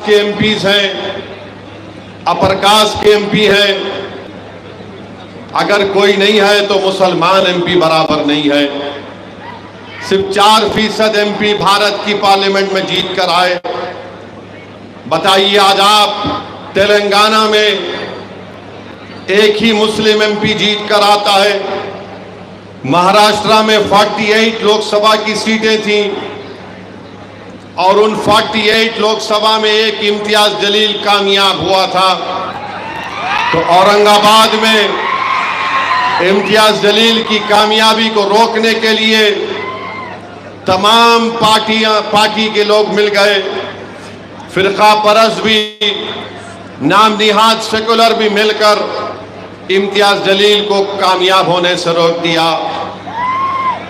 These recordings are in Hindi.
के एमपीज हैं, अपर कास्ट के एमपी हैं। अगर कोई नहीं है तो मुसलमान एमपी बराबर नहीं है। सिर्फ 4% एमपी भारत की पार्लियामेंट में जीत कर आए। बताइए, आज आप तेलंगाना में एक ही मुस्लिम एमपी जीत कर आता है। महाराष्ट्र में 48 लोकसभा की सीटें थीं और उन 48 लोकसभा में एक इम्तियाज जलील कामयाब हुआ था। तो औरंगाबाद में इम्तियाज जलील की कामयाबी को रोकने के लिए तमाम पार्टी के लोग मिल गए। फिरका परस्त भी, नाम निहाद सेकुलर भी मिलकर इम्तियाज जलील को कामयाब होने से रोक दिया।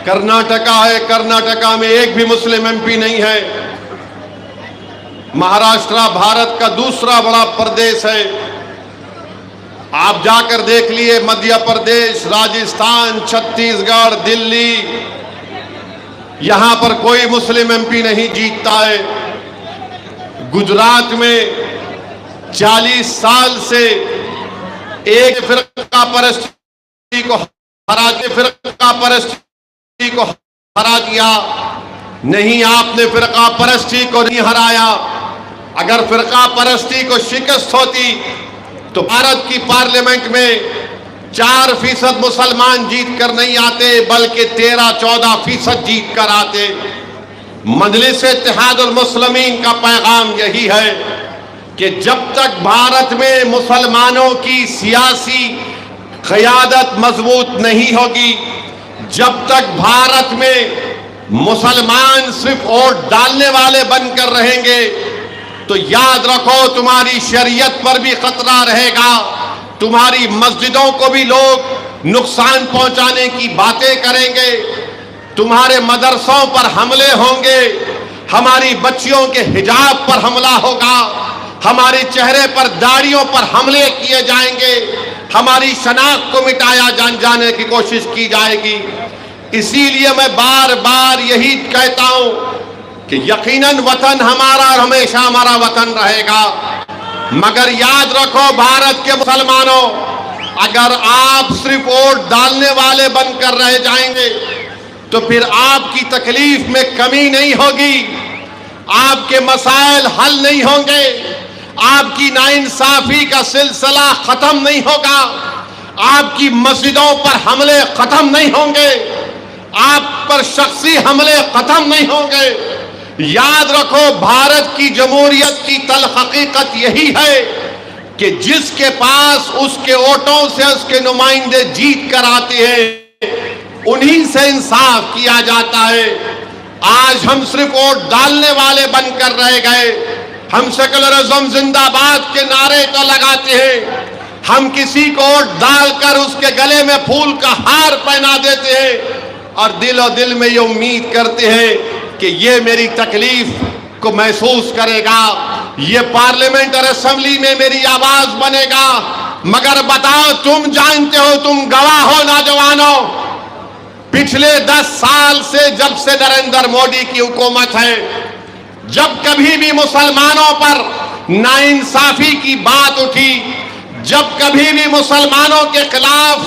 कर्नाटका है, कर्नाटका में एक भी मुस्लिम एमपी नहीं है। महाराष्ट्र भारत का दूसरा बड़ा प्रदेश है। आप जाकर देख लिए, मध्य प्रदेश, राजस्थान, छत्तीसगढ़, दिल्ली, यहां पर कोई मुस्लिम एमपी नहीं जीतता है। गुजरात में 40 साल से एक फिरका परस्ती को हरा दिया। नहीं, आपने फिरका परस्ती को नहीं हराया। अगर फिरका परस्ती को शिकस्त होती तो भारत की पार्लियामेंट में 4% मुसलमान जीत कर नहीं आते, बल्कि 13-14% जीत कर आते। मजलिस इत्तेहादुल मुस्लिमीन का पैगाम यही है कि जब तक भारत में मुसलमानों की सियासी क़यादत मजबूत नहीं होगी, जब तक भारत में मुसलमान सिर्फ वोट डालने वाले बनकर रहेंगे, तो याद रखो तुम्हारी शरीयत पर भी खतरा रहेगा। तुम्हारी मस्जिदों को भी लोग नुकसान पहुंचाने की बातें करेंगे। तुम्हारे मदरसों पर हमले होंगे। हमारी बच्चियों के हिजाब पर हमला होगा। हमारे चेहरे पर, दाढ़ियों पर हमले किए जाएंगे। हमारी शनाख्त को मिटाया जाने की कोशिश की जाएगी। इसीलिए मैं बार बार यही कहता हूं कि यकीनन वतन हमारा और हमेशा हमारा वतन रहेगा। मगर याद रखो, भारत के मुसलमानों, अगर आप सिर्फ वोट डालने वाले बनकर रह जाएंगे तो फिर आपकी तकलीफ में कमी नहीं होगी, आपके मसाइल हल नहीं होंगे, आपकी नाइंसाफी का सिलसिला खत्म नहीं होगा, आपकी मस्जिदों पर हमले खत्म नहीं होंगे, आप पर शख्सी हमले खत्म नहीं होंगे। याद रखो, भारत की जमहूरियत की तल्ख हकीकत यही है कि जिसके पास उसके वोटों से उसके नुमाइंदे जीत कर आते हैं, उन्हीं से इंसाफ किया जाता है। आज हम सिर्फ वोट डालने वाले बनकर रह गए। हम सेकुलरिज्म जिंदाबाद के नारे तो लगाते हैं, हम किसी को वोट डालकर उसके गले में फूल का हार पहना देते हैं और दिल में ये उम्मीद करते हैं कि ये मेरी तकलीफ को महसूस करेगा, ये पार्लियामेंट और असेंबली में मेरी आवाज बनेगा। मगर बताओ, तुम जानते हो, तुम गवाह हो नौजवानों, पिछले 10 साल से, जब से नरेंद्र मोदी की हुकूमत है, जब कभी भी मुसलमानों पर नाइंसाफी की बात उठी, जब कभी भी मुसलमानों के खिलाफ,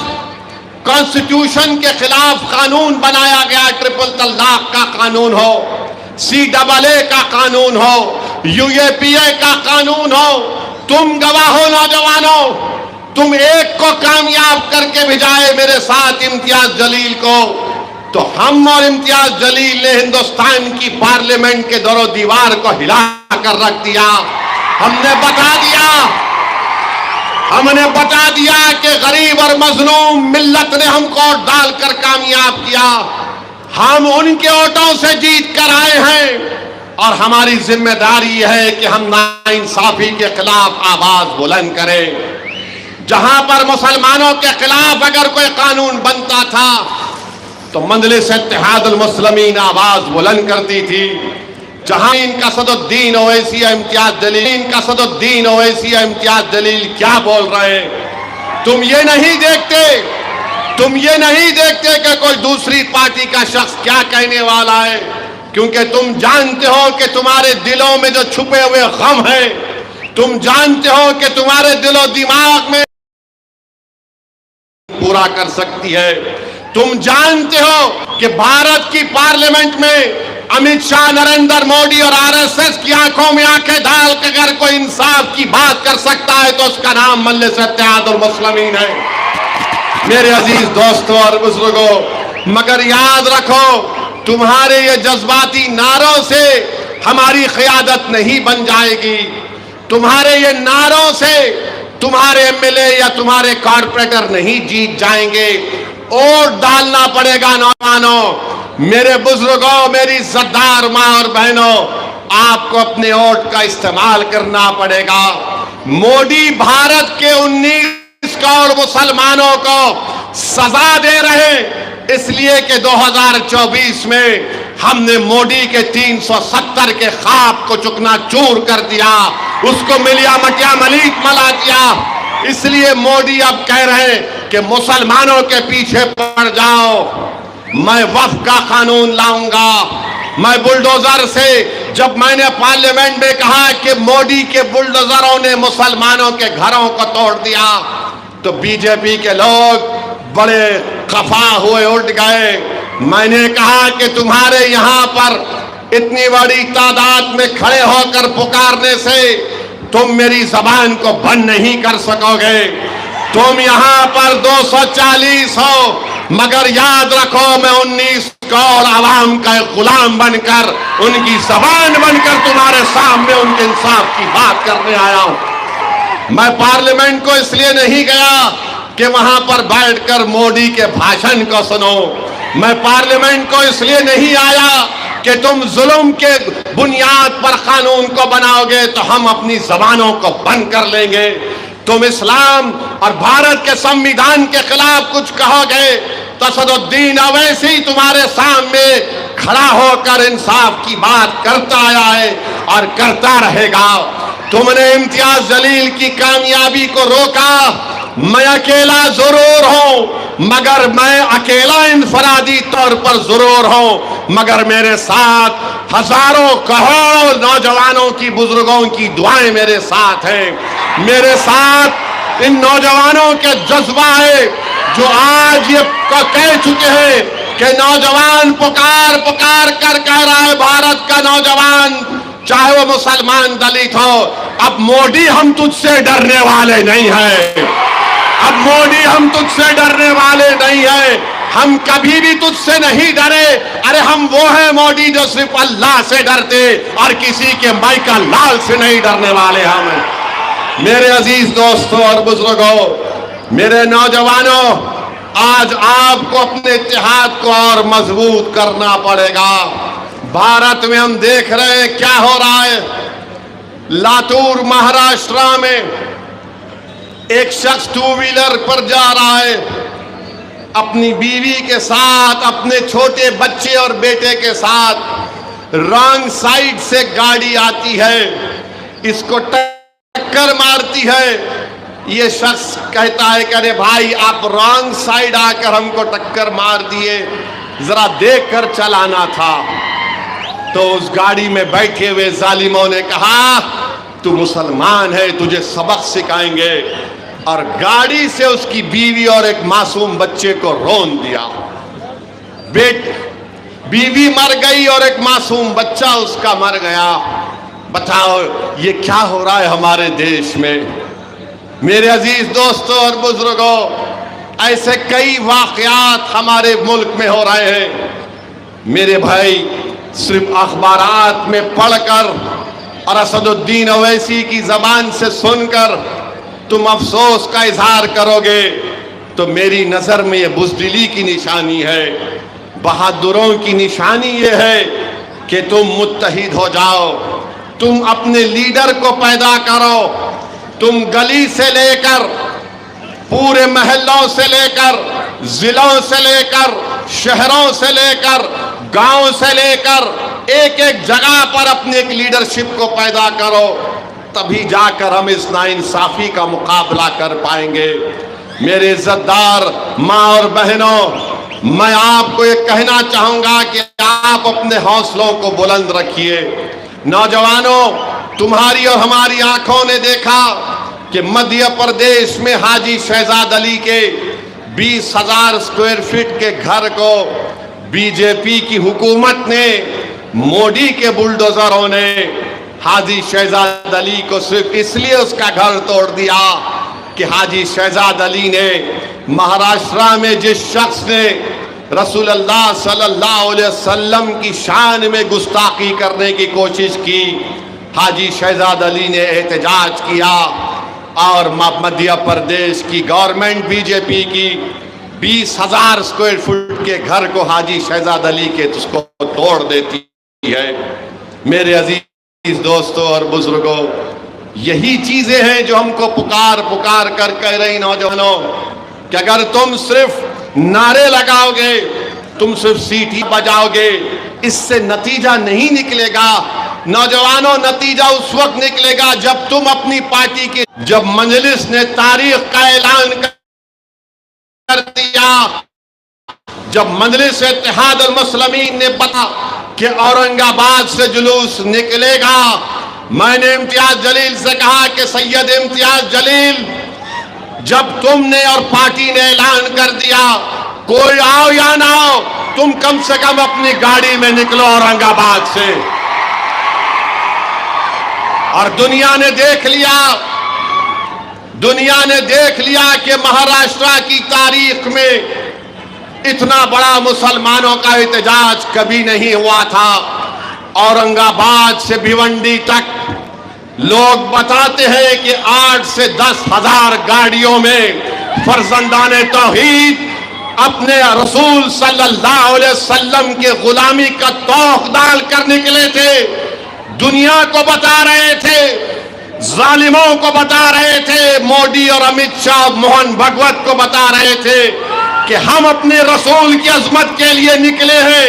कॉन्स्टिट्यूशन के खिलाफ कानून बनाया गया, ट्रिपल तलाक का कानून हो, CAA का कानून हो, UAPA का कानून हो, तुम गवाह हो नौजवानों, तुम एक को कामयाब करके भिजाए मेरे साथ इम्तियाज जलील को, तो हम और इम्तियाज जलील ने हिंदुस्तान की पार्लियामेंट के दरो दीवार को हिला कर रख दिया। हमने बता दिया कि गरीब और मजलूम मिल्लत ने हमको डालकर कामयाब किया। हम उनके वोटों से जीत कर आए हैं और हमारी जिम्मेदारी है कि हम नाइंसाफी के खिलाफ आवाज बुलंद करें। जहां पर मुसलमानों के खिलाफ अगर कोई कानून बनता था तो मजलिस इत्तेहादुल मुस्लिमीन आवाज बुलंद करती थी। जहां इनका सदुद्दीन ओवैसी इम्तियाज जलील क्या बोल रहे हैं? तुम ये नहीं देखते कि कोई दूसरी पार्टी का शख्स क्या कहने वाला है, क्योंकि तुम जानते हो कि तुम्हारे दिलों में जो छुपे हुए गम है, तुम जानते हो कि तुम्हारे दिलो दिमाग में पूरा कर सकती है। तुम जानते हो कि भारत की पार्लियामेंट में अमित शाह, नरेंद्र मोदी और आरएसएस की आंखों में आंखें डाल कर अगर कोई इंसाफ की बात कर सकता है तो उसका नाम मजलिस इत्तेहादुल मुस्लिमीन है। मेरे अजीज दोस्तों और बुजुर्गों, मगर याद रखो, तुम्हारे ये जज्बाती नारों से हमारी क़यादत नहीं बन जाएगी। तुम्हारे ये नारों से तुम्हारे एमएलए या तुम्हारे कॉर्पोरेटर नहीं जीत जाएंगे। वोट डालना पड़ेगा नौजवानों, मेरे बुजुर्गों, मेरी इज्जतदार मां और बहनों, आपको अपने वोट का इस्तेमाल करना पड़ेगा। मोदी भारत के 19 करोड़ मुसलमानों को सजा दे रहे, इसलिए कि 2024 में हमने मोदी के 370 के ख्वाब को चुकनाचूर कर दिया, उसको मिलिया मटिया मलिक मला दिया। इसलिए मोदी अब कह रहे हैं कि मुसलमानों के पीछे पड़ जाओ, मैं वक्फ का कानून लाऊंगा। मैं बुलडोजर से, जब मैंने पार्लियामेंट में कहा कि मोदी के बुलडोजरों ने मुसलमानों के घरों को तोड़ दिया, तो बीजेपी के लोग बड़े खफा हुए, उठ गए। मैंने कहा कि तुम्हारे यहां पर इतनी बड़ी तादाद में खड़े होकर पुकारने से तुम मेरी जबान को बंद नहीं कर सकोगे। तुम यहां पर 240 हो, मगर याद रखो, मैं 19 करोड़ आवाम का गुलाम बनकर, उनकी जबान बनकर तुम्हारे सामने उनके इंसाफ की बात करने आया हूं। मैं पार्लियामेंट को इसलिए नहीं गया कि वहां पर बैठकर मोदी के भाषण को सुनो। मैं पार्लियामेंट को इसलिए नहीं आया कि तुम जुल्म के बुनियाद पर कानून को बनाओगे तो हम अपनी जबानों को बंद कर लेंगे। तुम इस्लाम और भारत के संविधान के खिलाफ कुछ कहोगे तो असदुद्दीन अवैसी तुम्हारे सामने खड़ा होकर इंसाफ की बात करता आया है और करता रहेगा। तुमने इम्तियाज जलील की कामयाबी को रोका। मैं अकेला जरूर हूं, मगर मैं अकेला इनफरादी तौर पर जरूर हूं, मगर मेरे साथ हजारों करोड़ों नौजवानों की, बुजुर्गों की दुआएं मेरे साथ हैं। मेरे साथ इन नौजवानों के जज्बा है जो आज ये कह चुके हैं कि नौजवान पुकार पुकार कर कह रहा है, भारत का नौजवान, चाहे वो मुसलमान दलित हो, अब मोदी हम तुझसे डरने वाले नहीं है। अब मोदी हम तुझसे डरने वाले नहीं है, हम कभी भी तुझसे नहीं डरे। अरे हम वो हैं मोदी जो सिर्फ अल्लाह से डरते और किसी के माइका लाल से नहीं डरने वाले हम। मेरे अजीज दोस्तों और बुजुर्गों, मेरे नौजवानों, आज आपको अपने इत्तेहाद को और मजबूत करना पड़ेगा। भारत में हम देख रहे हैं क्या हो रहा है। लातूर महाराष्ट्र में एक शख्स 2 व्हीलर पर जा रहा है, अपनी बीवी के साथ, अपने छोटे बच्चे और बेटे के साथ। रॉन्ग साइड से गाड़ी आती है, इसको टक्कर मारती है। ये शख्स कहता है कि अरे भाई, आप रॉन्ग साइड आकर हमको टक्कर मार दिए, जरा देख कर चलाना था। तो उस गाड़ी में बैठे हुए जालिमों ने कहा, तू मुसलमान है, तुझे सबक सिखाएंगे, और गाड़ी से उसकी बीवी और एक मासूम बच्चे को रौंद दिया। बीवी मर गई और एक मासूम बच्चा उसका मर गया। बताओ ये क्या हो रहा है हमारे देश में। मेरे अजीज दोस्तों और बुजुर्गों, ऐसे कई वाकयात हमारे मुल्क में हो रहे हैं। मेरे भाई, सिर्फ अखबारात में पढ़कर और असदुद्दीन अवैसी की जबान से सुनकर तुम अफसोस का इजहार करोगे तो मेरी नजर में ये बुज़दिली की निशानी है। बहादुरों की निशानी ये है कि तुम मुत्तहिद हो जाओ, तुम अपने लीडर को पैदा करो। तुम गली से लेकर, पूरे महल्लों से लेकर, जिलों से लेकर, शहरों से लेकर, गांव से लेकर, एक एक जगह पर अपने एक लीडरशिप को पैदा करो, तभी जाकर हम इस नाइंसाफी का मुकाबला कर पाएंगे। मेरे इज्जतदार माँ और बहनों, मैं आपको ये कहना चाहूंगा कि आप अपने हौसलों को बुलंद रखिए। नौजवानों, तुम्हारी और हमारी आंखों ने देखा कि मध्य प्रदेश में हाजी शहजाद अली के 20,000 स्क्वायर फीट के घर को बीजेपी की हुकूमत ने, मोदी के बुलडोजरों ने हाजी शहजाद अली को सिर्फ इसलिए उसका घर तोड़ दिया कि हाजी शहजाद अली ने महाराष्ट्र में जिस शख्स ने रसूलुल्लाह सल्लल्लाहु अलैहि वसल्लम की शान में गुस्ताखी करने की कोशिश की, हाजी शहजाद अली ने एहतजाज किया और मध्य प्रदेश की गवर्नमेंट बीजेपी की 20,000 स्क्वायर फुट के घर को हाजी शहजाद अली के उसको तोड़ देती है। मेरे अजीज दोस्तों और बुजुर्गों, यही चीजें हैं जो हमको पुकार पुकार कर कह रही नौजवानों कि अगर तुम सिर्फ नारे लगाओगे, तुम सिर्फ सीटी बजाओगे, इससे नतीजा नहीं निकलेगा। नौजवानों, नतीजा उस वक्त निकलेगा जब तुम अपनी पार्टी के, जब मजलिस ने तारीख का ऐलान कर दिया, जब मजलिस इत्तेहाद अल मुस्लिमीन ने बता कि औरंगाबाद से जुलूस निकलेगा, मैंने इम्तियाज जलील से कहा कि सैयद इम्तियाज जलील, जब तुमने और पार्टी ने ऐलान कर दिया, कोई आओ या ना आओ, तुम कम से कम अपनी गाड़ी में निकलो औरंगाबाद से। और दुनिया ने देख लिया कि महाराष्ट्र की तारीख में इतना बड़ा मुसलमानों का एहतजाज कभी नहीं हुआ था। औरंगाबाद से भिवंडी तक लोग बताते हैं कि 8 से 10 हजार गाड़ियों में फर्जंदाने तौहीद अपने रसूल सल्लल्लाहु अलैहि वसल्लम के गुलामी का तौक डाल कर निकले थे। दुनिया को बता रहे थे, जालिमों को बता रहे थे, मोदी और अमित शाह, मोहन भगवत को बता रहे थे कि हम अपने रसूल की अजमत के लिए निकले हैं।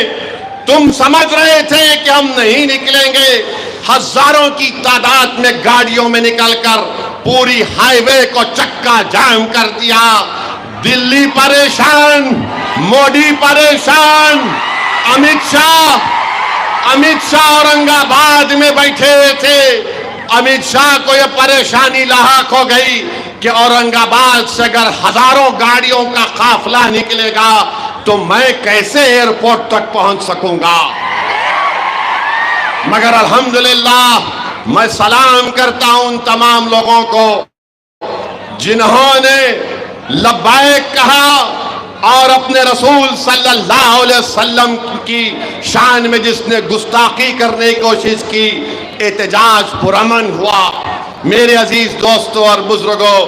तुम समझ रहे थे कि हम नहीं निकलेंगे। हजारों की तादाद में गाड़ियों में निकलकर पूरी हाईवे को चक्का जाम कर दिया। दिल्ली परेशान, मोदी परेशान, अमित शाह औरंगाबाद में बैठे थे। अमित शाह को यह परेशानी लाहक हो गई कि औरंगाबाद से अगर हजारों गाड़ियों का काफिला निकलेगा तो मैं कैसे एयरपोर्ट तक पहुंच सकूंगा। मगर अल्हम्दुलिल्लाह मैं सलाम करता हूं उन तमाम लोगों को जिन्होंने लब्बैक कहा और अपने रसूल सल्लल्लाहु अलैहि वसल्लम की शान में जिसने गुस्ताखी करने की कोशिश की, एहतजाज पुरअमन हुआ। मेरे अजीज दोस्तों और बुजुर्गों,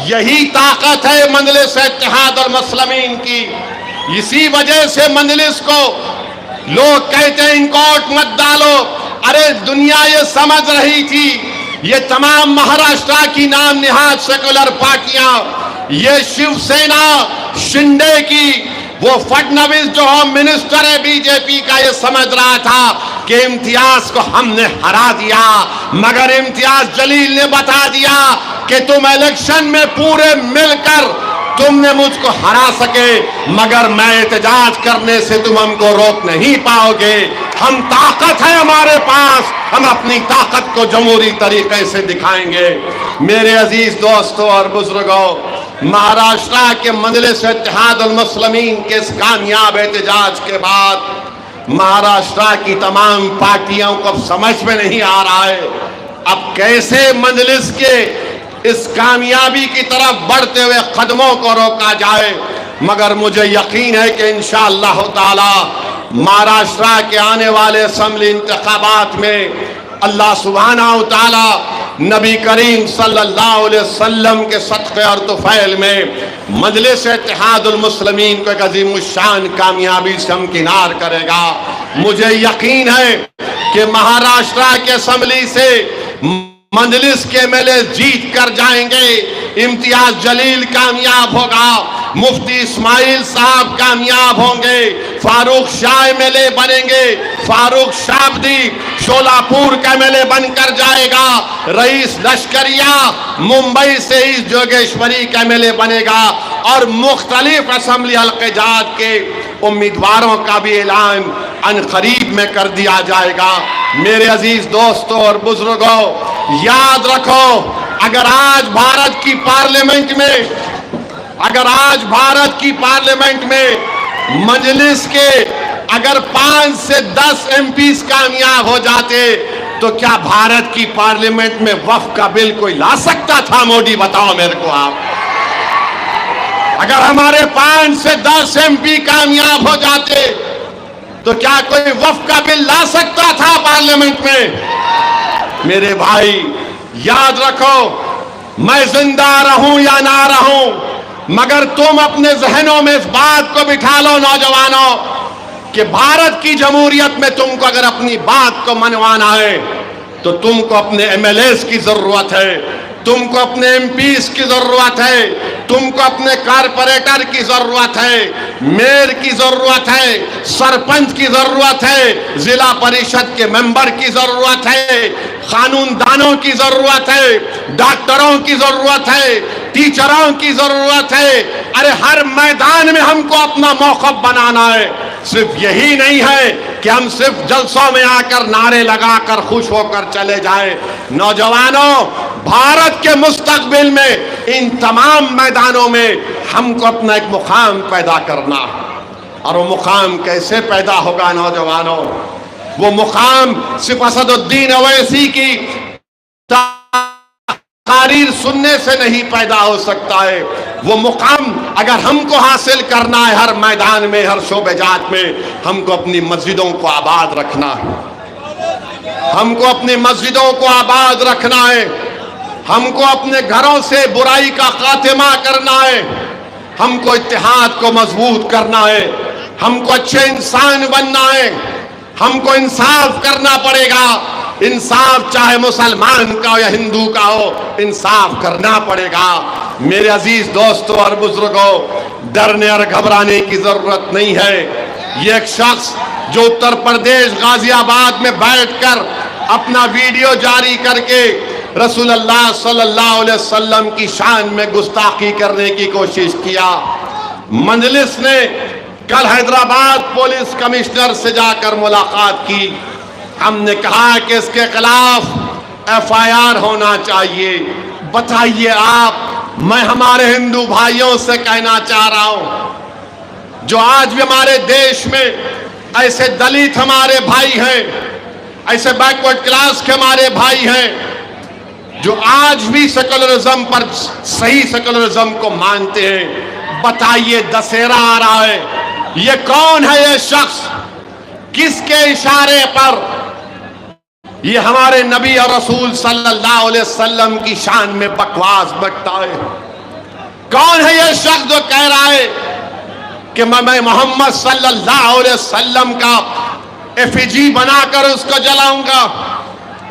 यही ताकत है मजलिस इत्तेहाद अल मुस्लिमीन की। इसी वजह से मजलिस को लोग कहते हैं इनको वोट मत डालो। अरे दुनिया ये समझ रही थी, ये तमाम महाराष्ट्र की नाम निहाद सेकुलर पार्टियां, ये शिवसेना शिंदे की, वो फडणवीस जो होम मिनिस्टर है बीजेपी का, ये समझ रहा था कि इम्तियाज को हमने हरा दिया। मगर इम्तियाज जलील ने बता दिया कि तुम इलेक्शन में पूरे मिलकर तुमने मुझको हरा सके, मगर मैं एहतजाज करने से तुम हमको रोक नहीं पाओगे। हम ताकत है हमारे पास, हम अपनी ताकत को जमहूरी तरीके से दिखाएंगे। मेरे अजीज दोस्तों और बुजुर्गों, महाराष्ट्र के मजलिस इत्तेहाद अल मुस्लिमीन के इस कामयाब एहतजाज के बाद महाराष्ट्र की तमाम पार्टियों को अब समझ में नहीं आ रहा है अब कैसे मजलिस के इस कामयाबी की तरफ बढ़ते हुए कदमों को रोका जाए। मगर मुझे यकीन है कि इंशाअल्लाह ताला महाराष्ट्र के आने वाले असेंबली इंतखाबात में अल्लाह सुब्हानहू तआला नबी करीम सल्लल्लाहु अलैहि वसल्लम के सदक़े और तुफ़ैल में मजलिस इत्तेहाद अल मुस्लिमीन को एक अज़ीमुश्शान कामयाबी से हमकिनार करेगा। मुझे यकीन है कि महाराष्ट्र के असेंबली से मजलिस के एमएलए जीत कर जाएंगे। इम्तियाज जलील कामयाब होगा, मुफ्ती इस्माइल साहब कामयाब होंगे, फारूक शाह एमएलए बनेंगे, फारूक शाबदी शोलापुर का एमएलए बनकर जाएगा, रईस लश्करिया मुंबई से इस जोगेश्वरी का एमएलए बनेगा और मुख्तलिफ असेंबली हल्के जात के उम्मीदवारों का भी ऐलान अनकरीब में कर दिया जाएगा। मेरे अजीज दोस्तों और बुजुर्गों, याद रखो, अगर आज भारत की पार्लियामेंट में मजलिस के अगर 5 से 10 एमपीज कामयाब हो जाते तो क्या भारत की पार्लियामेंट में वक्फ का बिल कोई ला सकता था? मोदी बताओ मेरे को आप। अगर हमारे 5 से 10 एमपी कामयाब हो जाते तो क्या कोई वक्फ का बिल ला सकता था पार्लियामेंट में? मेरे भाई याद रखो, मैं जिंदा रहूं या ना रहूं, मगर तुम अपने जहनों में इस बात को बिठा लो नौजवानों कि भारत की जमहूरियत में तुमको अगर अपनी बात को मनवाना है तो तुमको अपने एमएलएस की जरूरत है, तुमको अपने एमपीज की जरूरत है, तुमको अपने कारपोरेटर की जरूरत है, मेयर की जरूरत है, सरपंच की जरूरत है, जिला परिषद के मेंबर की जरूरत है, कानूनदानों की जरूरत है, डॉक्टरों की जरूरत है, टीचरों की जरूरत है। अरे हर मैदान में हमको अपना मौक़िफ़ बनाना है। सिर्फ यही नहीं है कि हम सिर्फ जलसों में आकर नारे लगाकर खुश होकर चले जाएं। नौजवानों, भारत के मुस्तकबिल में इन तमाम मैदानों में हमको अपना एक मुकाम पैदा करना। और वो मुकाम कैसे पैदा होगा नौजवानों? वो मुकाम सिर्फ असदुद्दीन अवैसी की तारीर सुनने से नहीं पैदा हो सकता है। वो मुकाम अगर हमको हासिल करना है हर मैदान में, हर शोबेजात में, हमको अपनी मस्जिदों को आबाद रखना है, हमको अपनी मस्जिदों को आबाद रखना है, हमको अपने घरों से बुराई का खात्मा करना है, हमको इत्तेहाद को मजबूत करना है, हमको अच्छे इंसान बनना है, हमको इंसाफ करना पड़ेगा। इंसाफ चाहे मुसलमान का हो या हिंदू का हो, इंसाफ करना पड़ेगा। मेरे अजीज दोस्तों और बुजुर्गों, डरने और घबराने की जरूरत नहीं है। ये एक शख्स जो उत्तर प्रदेश गाजियाबाद में बैठकर अपना वीडियो जारी करके रसूलुल्लाह सल्लल्लाहु अलैहि वसल्लम की शान में गुस्ताखी करने की कोशिश किया। मजलिस ने कल हैदराबाद पुलिस कमिश्नर से जाकर मुलाकात की। हमने कहा कि इसके खिलाफ एफआईआर होना चाहिए। बताइए आप, मैं हमारे हिंदू भाइयों से कहना चाह रहा हूं, जो आज भी हमारे देश में ऐसे दलित हमारे भाई हैं, ऐसे बैकवर्ड क्लास के हमारे भाई हैं जो आज भी सेकुलरिज्म पर, सही सेकुलरिज्म को मानते हैं। बताइए, दशहरा आ रहा है, ये कौन है ये शख्स? किसके इशारे पर ये हमारे नबी और रसूल सल्लल्लाहु अलैहि वसल्लम की शान में बकवास बकता है? कौन है ये शख्स जो कह रहा है कि मैं मोहम्मद सल्लल्लाहु अलैहि वसल्लम का एफिजी बनाकर उसको जलाऊंगा?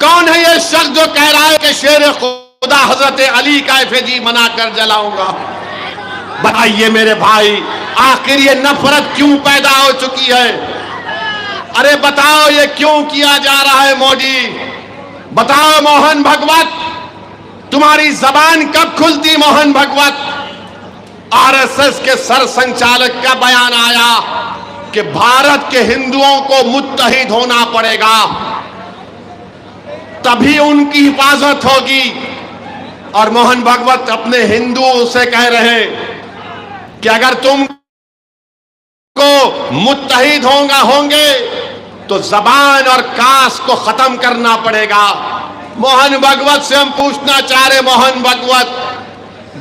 कौन है ये शख्स जो कह रहा है कि शेर खुदा हजरत अली का एफिजी बनाकर जलाऊंगा? बताइए मेरे भाई, आखिर ये नफरत क्यों पैदा हो चुकी है? अरे बताओ, ये क्यों किया जा रहा है मोदी? बताओ मोहन भगवत, तुम्हारी जबान कब खुलती? मोहन भगवत, आरएसएस के सर संचालक का बयान आया कि भारत के हिंदुओं को मुत्तहिद होना पड़ेगा, तभी उनकी हिफाजत होगी। और मोहन भगवत अपने हिंदुओं से कह रहे हैं कि अगर तुम को मुत्तहिद होंगे तो जबान और कास्ट को खत्म करना पड़ेगा। मोहन भगवत से हम पूछना चाह रहे, मोहन भगवत,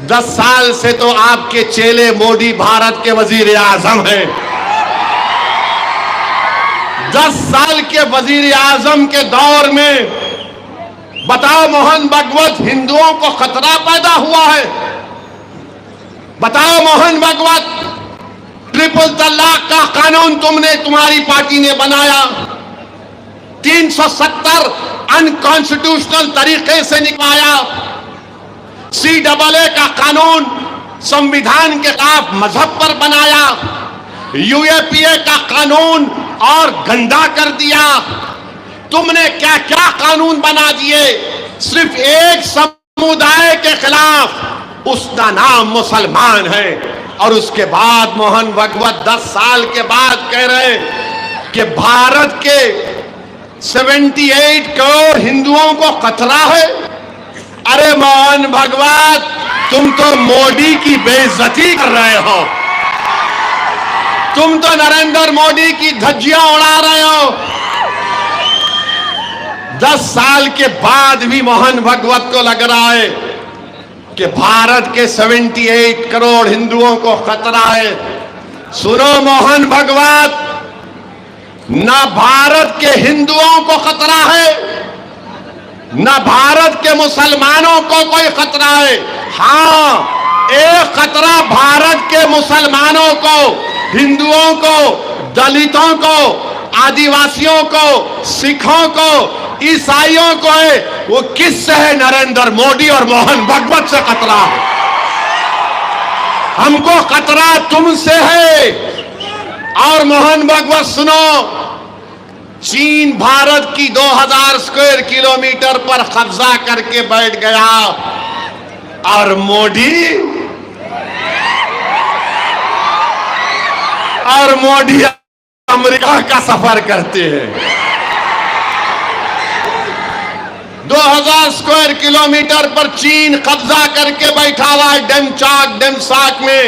10 साल से तो आपके चेले मोदी भारत के वजीर आजम हैं। 10 साल के वजीर आजम के दौर में बताओ मोहन भगवत, हिंदुओं को खतरा पैदा हुआ है? बताओ मोहन भगवत, ट्रिपल तलाक का कानून तुम्हारी पार्टी ने बनाया, 370 अनकॉन्स्टिट्यूशनल तरीके से निकाया, CAA का कानून संविधान के खिलाफ मजहब पर बनाया, UAPA का कानून और गंदा कर दिया। तुमने क्या क्या कानून बना दिए सिर्फ एक समुदाय के खिलाफ। उसका नाम मुसलमान है। और उसके बाद मोहन भागवत 10 साल के बाद कह रहे कि भारत के 78 करोड़ हिंदुओं को खतरा है। अरे मोहन भागवत, तुम तो मोदी की बेइज्जती कर रहे हो, तुम तो नरेंद्र मोदी की धज्जियां उड़ा रहे हो। 10 साल के बाद भी मोहन भागवत को लग रहा है कि भारत के 78 करोड़ हिंदुओं को खतरा है। सुनो मोहन भागवत, न भारत के हिंदुओं को खतरा है, न भारत के मुसलमानों को कोई खतरा है। हां, एक खतरा भारत के मुसलमानों को, हिंदुओं को, दलितों को, आदिवासियों को, सिखों को, ईसाइयों को है। वो किससे है? नरेंद्र मोदी और मोहन भागवत से खतरा है। हमको खतरा तुमसे है। और मोहन भागवत सुनो, चीन भारत की 2000 स्क्वायर किलोमीटर पर कब्जा करके बैठ गया और मोदी अमेरिका का सफर करते हैं। 2000 स्क्वायर किलोमीटर पर चीन कब्जा करके बैठा हुआ है डेमसाक में।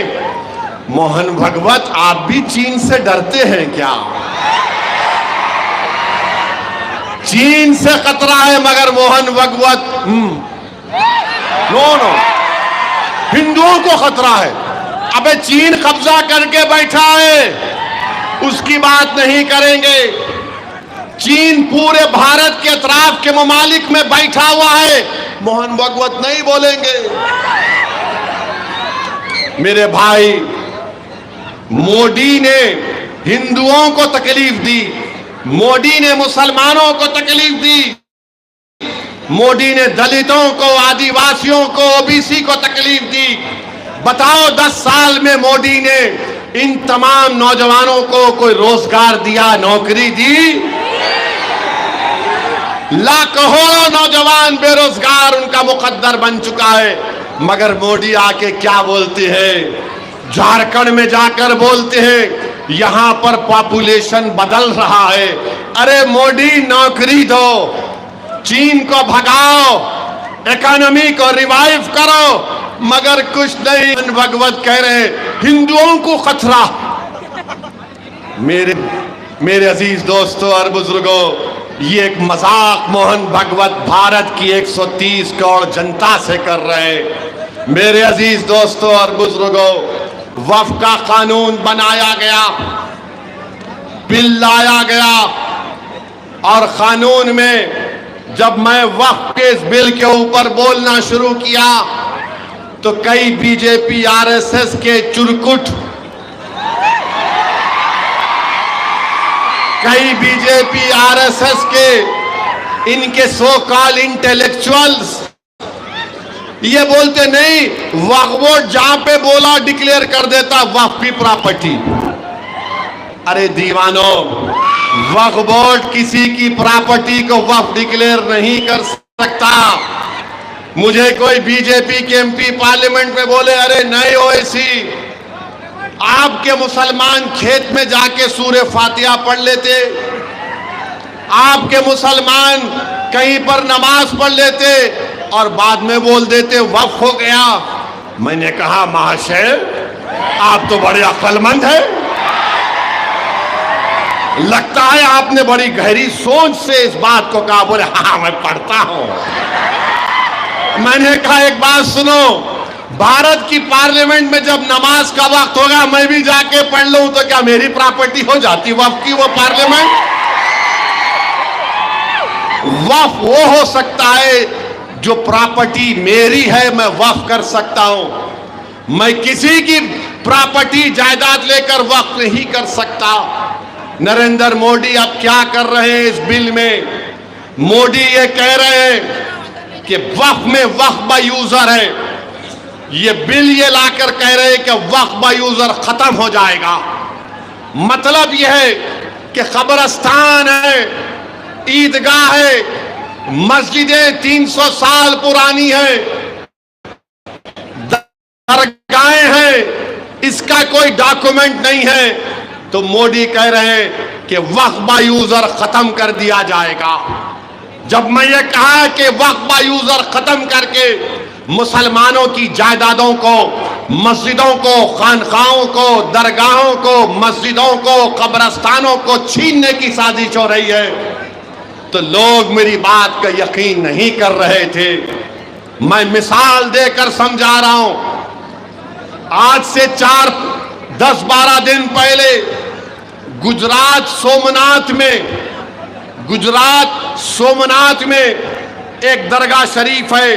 मोहन भागवत, आप भी चीन से डरते हैं क्या? चीन से खतरा है, मगर मोहन भागवत नो, हिंदुओं को खतरा है। अबे चीन कब्जा करके बैठा है, उसकी बात नहीं करेंगे। चीन पूरे भारत के अतराफ के ममालिक में बैठा हुआ है, मोहन भागवत नहीं बोलेंगे। मेरे भाई, मोदी ने हिंदुओं को तकलीफ दी, मोदी ने मुसलमानों को तकलीफ दी, मोदी ने दलितों को, आदिवासियों को, ओबीसी को तकलीफ दी। बताओ 10 साल में मोदी ने इन तमाम नौजवानों को कोई रोजगार दिया, नौकरी दी? लाखों नौजवान बेरोजगार, उनका मुकद्दर बन चुका है। मगर मोदी आके क्या बोलते हैं? झारखंड में जाकर बोलते हैं यहां पर पॉपुलेशन बदल रहा है। अरे मोदी, नौकरी दो, चीन को भगाओ, इकोनॉमी को रिवाइव करो, मगर कुछ नहीं। भगवत कह रहे हिंदुओं को खतरा। मेरे अजीज दोस्तों और बुजुर्गों, ये एक मजाक मोहन भागवत भारत की 130 करोड़ जनता से कर रहे हैं। मेरे अजीज दोस्तों और बुजुर्गों, वक्फ का कानून बनाया गया, बिल लाया गया, और कानून में जब मैं वक्फ के इस बिल के ऊपर बोलना शुरू किया तो कई बीजेपी आरएसएस के चुरकुट, कई बीजेपी आरएसएस के इनके सो कॉल इंटेलेक्चुअल्स ये बोलते नहीं, वक्फ बोर्ड जहां पे बोला डिक्लेयर कर देता वक्फ की प्रॉपर्टी। अरे दीवानो, वक्फ बोर्ड किसी की प्रॉपर्टी को वक्फ डिक्लेयर नहीं कर सकता। मुझे कोई बीजेपी के एमपी पार्लियामेंट में बोले अरे नहीं ओवैसी, आपके मुसलमान खेत में जाके सूरे फातिहा पढ़ लेते, आपके मुसलमान कहीं पर नमाज पढ़ लेते और बाद में बोल देते वक्फ हो गया। मैंने कहा महाशय, आप तो बड़े अक्लमंद हैं, लगता है आपने बड़ी गहरी सोच से इस बात को कहा। बोले हाँ मैं पढ़ता हूं। मैंने कहा एक बात सुनो, भारत की पार्लियामेंट में जब नमाज का वक्त होगा मैं भी जाके पढ़ लूं तो क्या मेरी प्रॉपर्टी हो जाती वक्फ की वो पार्लियामेंट? वक्फ वो हो सकता है जो प्रॉपर्टी मेरी है मैं वक्फ कर सकता हूं। मैं किसी की प्रॉपर्टी जायदाद लेकर वक्फ नहीं कर सकता। नरेंद्र मोदी अब क्या कर रहे हैं इस बिल में? मोदी ये कह रहे हैं कि वक्फ में वक्फ बाय यूजर है। ये बिल ये लाकर कह रहे हैं कि वक्फ बाय यूजर खत्म हो जाएगा। मतलब यह है कि कब्रिस्तान है, ईदगाह है, मस्जिदें 300 साल पुरानी है, इसका कोई डॉक्यूमेंट नहीं है, तो मोदी कह रहे हैं कि वक्फ बाय यूजर खत्म कर दिया जाएगा। जब मैं ये कहा कि वक्फ बाय यूजर खत्म करके मुसलमानों की जायदादों को, मस्जिदों को, खानखाहों को, दरगाहों को, मस्जिदों को, कब्रस्तानों को छीनने की साजिश हो रही है, तो लोग मेरी बात का यकीन नहीं कर रहे थे। मैं मिसाल देकर समझा रहा हूं। आज से 10-12 दिन पहले गुजरात सोमनाथ में एक दरगाह शरीफ है।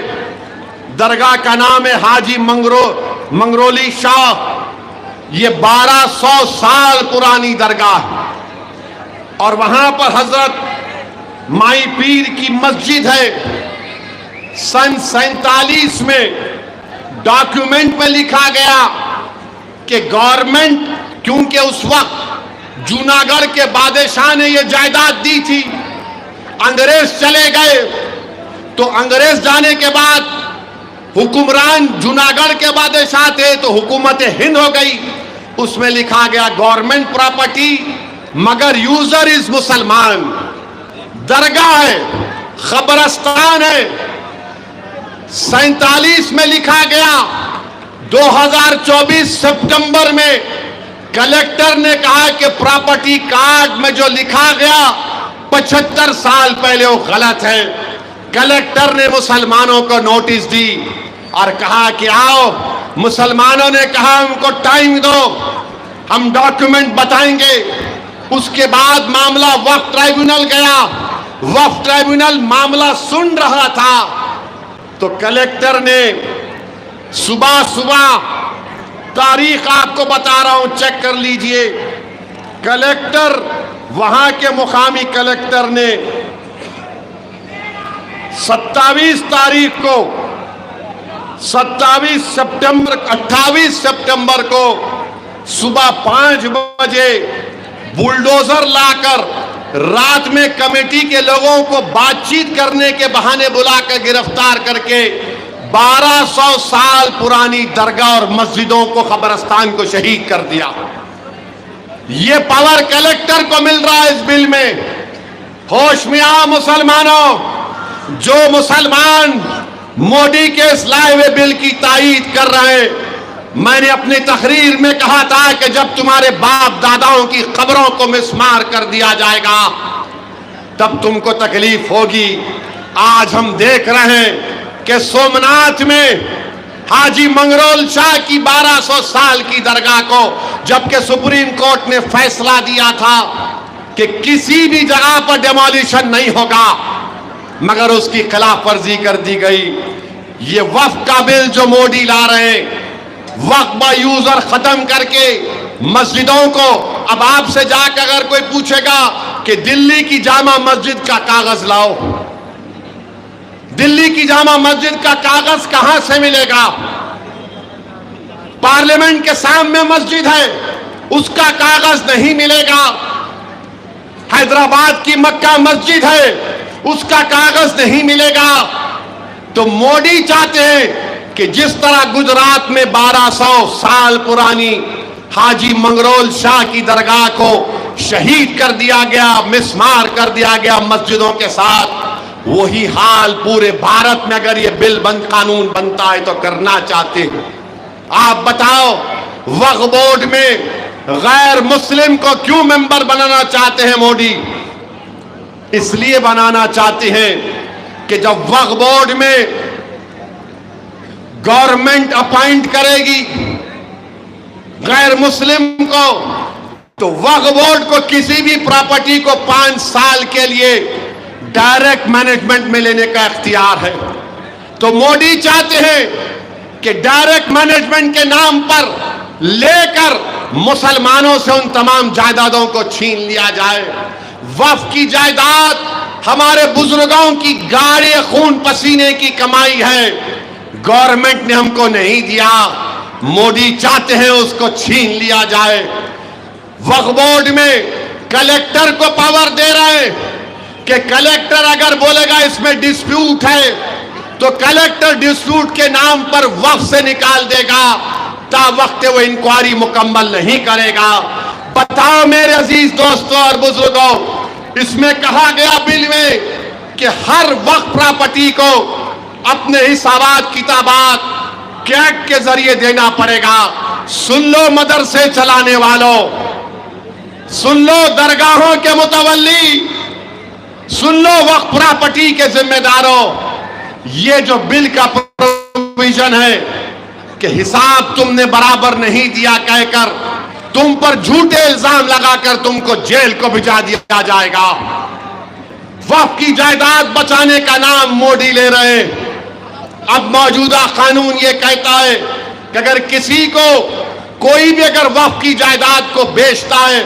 दरगाह का नाम है हाजी मंगरोली शाह। ये 1200 साल पुरानी दरगाह है और वहां पर हजरत माई पीर की मस्जिद है। सन 47 में डॉक्यूमेंट में लिखा गया कि गवर्नमेंट, क्योंकि उस वक्त जूनागढ़ के बादशाह ने यह जायदाद दी थी, अंग्रेज चले गए, तो अंग्रेज जाने के बाद हुक्मरान जूनागढ़ के बादशाह थे, तो हुकूमत हिंद हो गई। उसमें लिखा गया गवर्नमेंट प्रॉपर्टी, मगर यूजर इज मुसलमान। दरगाह है, खबरस्तान है। 47 में लिखा गया। 2024 सितंबर में कलेक्टर ने कहा कि प्रॉपर्टी कार्ड में जो लिखा गया 75 साल पहले वो गलत है। कलेक्टर ने मुसलमानों को नोटिस दी और कहा कि आओ। मुसलमानों ने कहा हमको टाइम दो, हम डॉक्यूमेंट बताएंगे। उसके बाद मामला वक्फ ट्राइब्यूनल गया। वक्फ ट्राइब्यूनल मामला सुन रहा था, तो कलेक्टर ने सुबह तारीख आपको बता रहा हूं, चेक कर लीजिए। कलेक्टर, वहां के मुकामी कलेक्टर ने 28 सितंबर को सुबह 5 बजे बुलडोजर लाकर रात में कमेटी के लोगों को बातचीत करने के बहाने बुलाकर गिरफ्तार करके 1200 साल पुरानी दरगाह और मस्जिदों को, कब्रस्तान को शहीद कर दिया। यह पावर कलेक्टर को मिल रहा है इस बिल में। होश में आओ मुसलमानों। जो मुसलमान मोदी के इस लाए हुए बिल की तायीद कर रहे हैं, मैंने अपनी तकरीर में कहा था कि जब तुम्हारे बाप दादाओं की कब्रों को मिसमार कर दिया जाएगा तब तुमको तकलीफ होगी। आज हम देख रहे हैं कि सोमनाथ में हाजी मंगरोल शाह की 1200 साल की दरगाह को, जबकि सुप्रीम कोर्ट ने फैसला दिया था कि किसी भी जगह पर डेमोलिशन नहीं होगा, मगर उसकी खिलाफ वर्जी कर दी गई। ये वक्फ का बिल जो मोदी ला रहे हैं, वक्फ बाय यूजर खत्म करके मस्जिदों को, अब आपसे जाकर अगर कोई पूछेगा कि दिल्ली की जामा मस्जिद का कागज लाओ, दिल्ली की जामा मस्जिद का कागज कहां से मिलेगा? पार्लियामेंट के सामने मस्जिद है, उसका कागज नहीं मिलेगा। हैदराबाद की मक्का मस्जिद है, उसका कागज नहीं मिलेगा। तो मोदी चाहते हैं कि जिस तरह गुजरात में 1200 साल पुरानी हाजी मंगरोल शाह की दरगाह को शहीद कर दिया गया, मिसमार कर दिया गया मस्जिदों के साथ, वही हाल पूरे भारत में अगर ये बिल कानून बनता है तो करना चाहते हैं। आप बताओ, वक्फ बोर्ड में गैर मुस्लिम को क्यों मेंबर बनाना चाहते हैं मोदी? इसलिए बनाना चाहते हैं कि जब वक्फ बोर्ड में गवर्नमेंट अपॉइंट करेगी गैर मुस्लिम को, तो वक्फ बोर्ड को किसी भी प्रॉपर्टी को 5 साल के लिए डायरेक्ट मैनेजमेंट में लेने का इख्तियार है। तो मोदी चाहते हैं कि डायरेक्ट मैनेजमेंट के नाम पर लेकर मुसलमानों से उन तमाम जायदादों को छीन लिया जाए। वक्फ की जायदाद हमारे बुजुर्गों की गाढ़े खून पसीने की कमाई है, गवर्नमेंट ने हमको नहीं दिया, मोदी चाहते हैं उसको छीन लिया जाए। वक्फ बोर्ड में कलेक्टर को पावर दे रहे हैं कि कलेक्टर अगर बोलेगा इसमें डिस्प्यूट है तो कलेक्टर डिस्प्यूट के नाम पर वक्फ से निकाल देगा। ता वक्त वो इंक्वायरी मुकम्मल नहीं करेगा। बताओ मेरे अजीज दोस्तों और बुजुर्गों, इसमें कहा गया बिल में कि हर वक्त प्रॉपर्टी को अपने हिसाबात किताबात कैग के जरिए देना पड़ेगा। सुन लो मदरसे चलाने वालों, सुन लो दरगाहों के मुतवल्ली, सुन लो वक्फ प्रॉपर्टी के जिम्मेदारों, ये जो बिल का प्रोविजन है कि हिसाब तुमने बराबर नहीं दिया कहकर तुम पर झूठे इल्जाम लगाकर तुमको जेल को भिजा दिया जाएगा। वक्फ की जायदाद बचाने का नाम मोदी ले रहे। अब मौजूदा कानून ये कहता है कि अगर किसी को कोई भी अगर वक्फ की जायदाद को बेचता है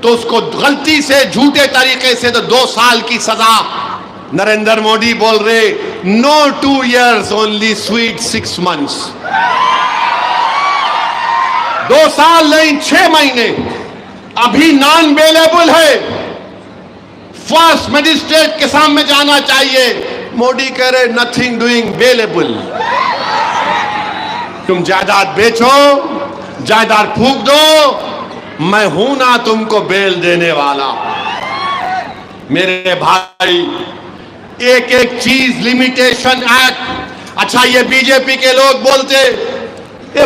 तो उसको गलती से झूठे तरीके से तो 2 साल की सजा। नरेंद्र मोदी बोल रहे नो 2 years ओनली स्वीट 6 months। 2 साल नहीं 6 महीने अभी नॉन बेलेबल है। फर्स्ट मजिस्ट्रेट के सामने जाना चाहिए। मोदी कह रहे नथिंग डूइंग बेलेबल। तुम जायदाद बेचो, जायदाद फूंक दो, मैं हूं ना तुमको बेल देने वाला। मेरे भाई, एक एक चीज लिमिटेशन एक्ट। अच्छा, ये बीजेपी के लोग बोलते ये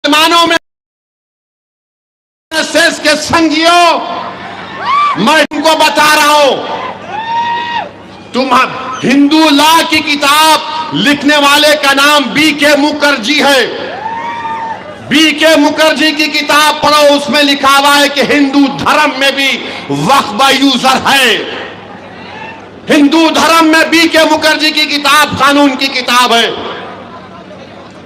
मानों में के संगियों, मैं तुमको बता रहा हूं, तुम हिंदू लॉ की किताब लिखने वाले का नाम बीके मुखर्जी है। बीके मुखर्जी की किताब पढ़ो, उसमें लिखा हुआ है कि हिंदू धर्म में भी वक्फ यूजर है। हिंदू धर्म में बीके मुखर्जी की किताब कानून की किताब है।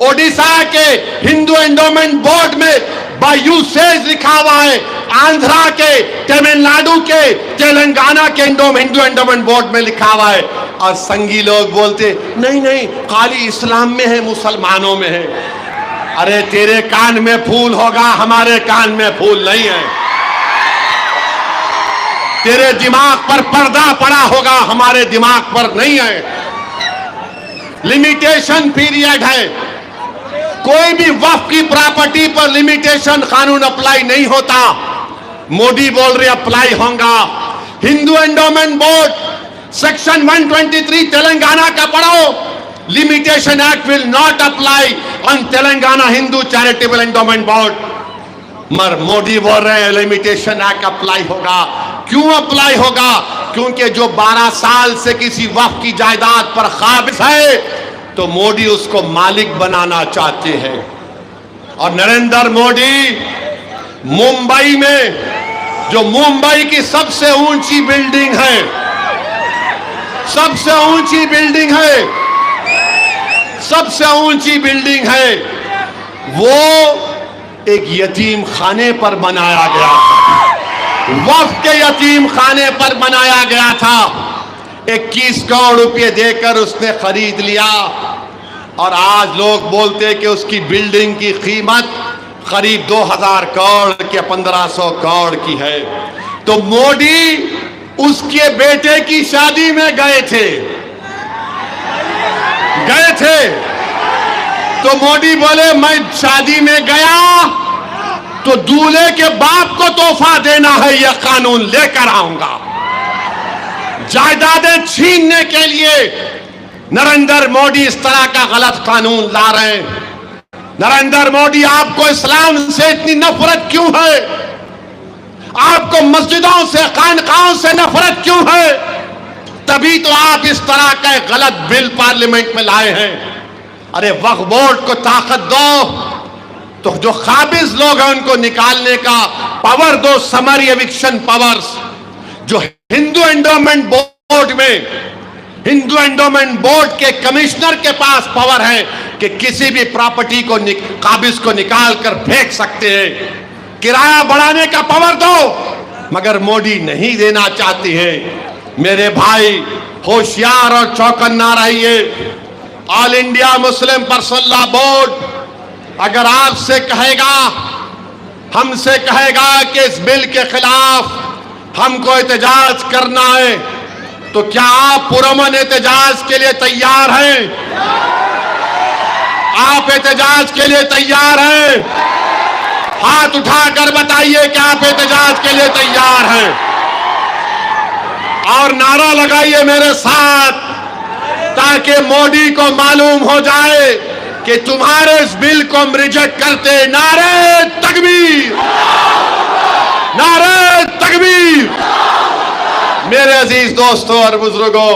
ओडिशा के हिंदू एंडोमेंट बोर्ड में बाय यूसेज लिखा हुआ है। आंध्रा के, तमिलनाडु के, तेलंगाना के हिंदू एंडोमेंट बोर्ड में लिखा हुआ है। और संगी लोग बोलते नहीं नहीं खाली इस्लाम में है, मुसलमानों में है। अरे तेरे कान में फूल होगा, हमारे कान में फूल नहीं है। तेरे दिमाग पर पर्दा पड़ा होगा, हमारे दिमाग पर नहीं है। लिमिटेशन पीरियड है। कोई भी वक्फ की प्रॉपर्टी पर लिमिटेशन कानून अप्लाई नहीं होता। मोदी बोल रहे अप्लाई होगा। Hindu endowment board section 123 Telangana का पढ़ो। Limitation act will not apply on Telangana Hindu charitable endowment board. मगर मोदी बोल रहे हैं लिमिटेशन एक्ट अप्लाई होगा। क्यों अप्लाई होगा? क्योंकि जो 12 साल से किसी वक्फ की जायदाद पर काबिज है तो मोदी उसको मालिक बनाना चाहते हैं। और नरेंद्र मोदी मुंबई में, जो मुंबई की सबसे ऊंची बिल्डिंग है, सबसे ऊंची बिल्डिंग है, सबसे ऊंची बिल्डिंग है, वो एक यतीम खाने पर बनाया गया था। वक्फ के यतीम खाने पर बनाया गया था। 21 करोड़ रुपए देकर उसने खरीद लिया। और आज लोग बोलते कि उसकी बिल्डिंग की कीमत करीब 2000 करोड़ के 1500 करोड़ की है। तो मोदी उसके बेटे की शादी में गए थे। तो मोदी बोले मैं शादी में गया तो दूल्हे के बाप को तोहफा देना है, यह कानून लेकर आऊंगा। जायदादें छीनने के लिए नरेंद्र मोदी इस तरह का गलत कानून ला रहे हैं। नरेंद्र मोदी, आपको इस्लाम से इतनी नफरत क्यों है? आपको मस्जिदों से, खानकाहों से नफरत क्यों है? तभी तो आप इस तरह का गलत बिल पार्लियामेंट में लाए हैं। अरे वक्फ बोर्ड को ताकत दो, तो जो काबिज लोग हैं उनको निकालने का पावर दो, समरी एविक्शन पावर्स। जो हिंदू एंडोमेंट बोर्ड में, हिंदू एंडोमेंट बोर्ड के कमिश्नर के पास पावर है कि किसी भी प्रॉपर्टी को काबिज को निकाल कर फेंक सकते हैं। किराया बढ़ाने का पावर दो, मगर मोदी नहीं देना चाहती है। मेरे भाई, होशियार और चौकन्ना रहिए। All India Muslim personal law board अगर आपसे कहेगा, हमसे कहेगा कि इस बिल के खिलाफ हमको एहतजाज करना है, तो क्या आप पुरअमन एहतजाज के लिए तैयार हैं? आप एहतजाज के लिए तैयार हैं? हाथ उठाकर बताइए कि आप एहतजाज के लिए तैयार हैं। और नारा लगाइए मेरे साथ, ताकि मोदी को मालूम हो जाए कि तुम्हारे इस बिल को हम रिजेक्ट करते। नारे तकबीर, नारे तकबीर। मेरे अजीज दोस्तों और बुजुर्गों,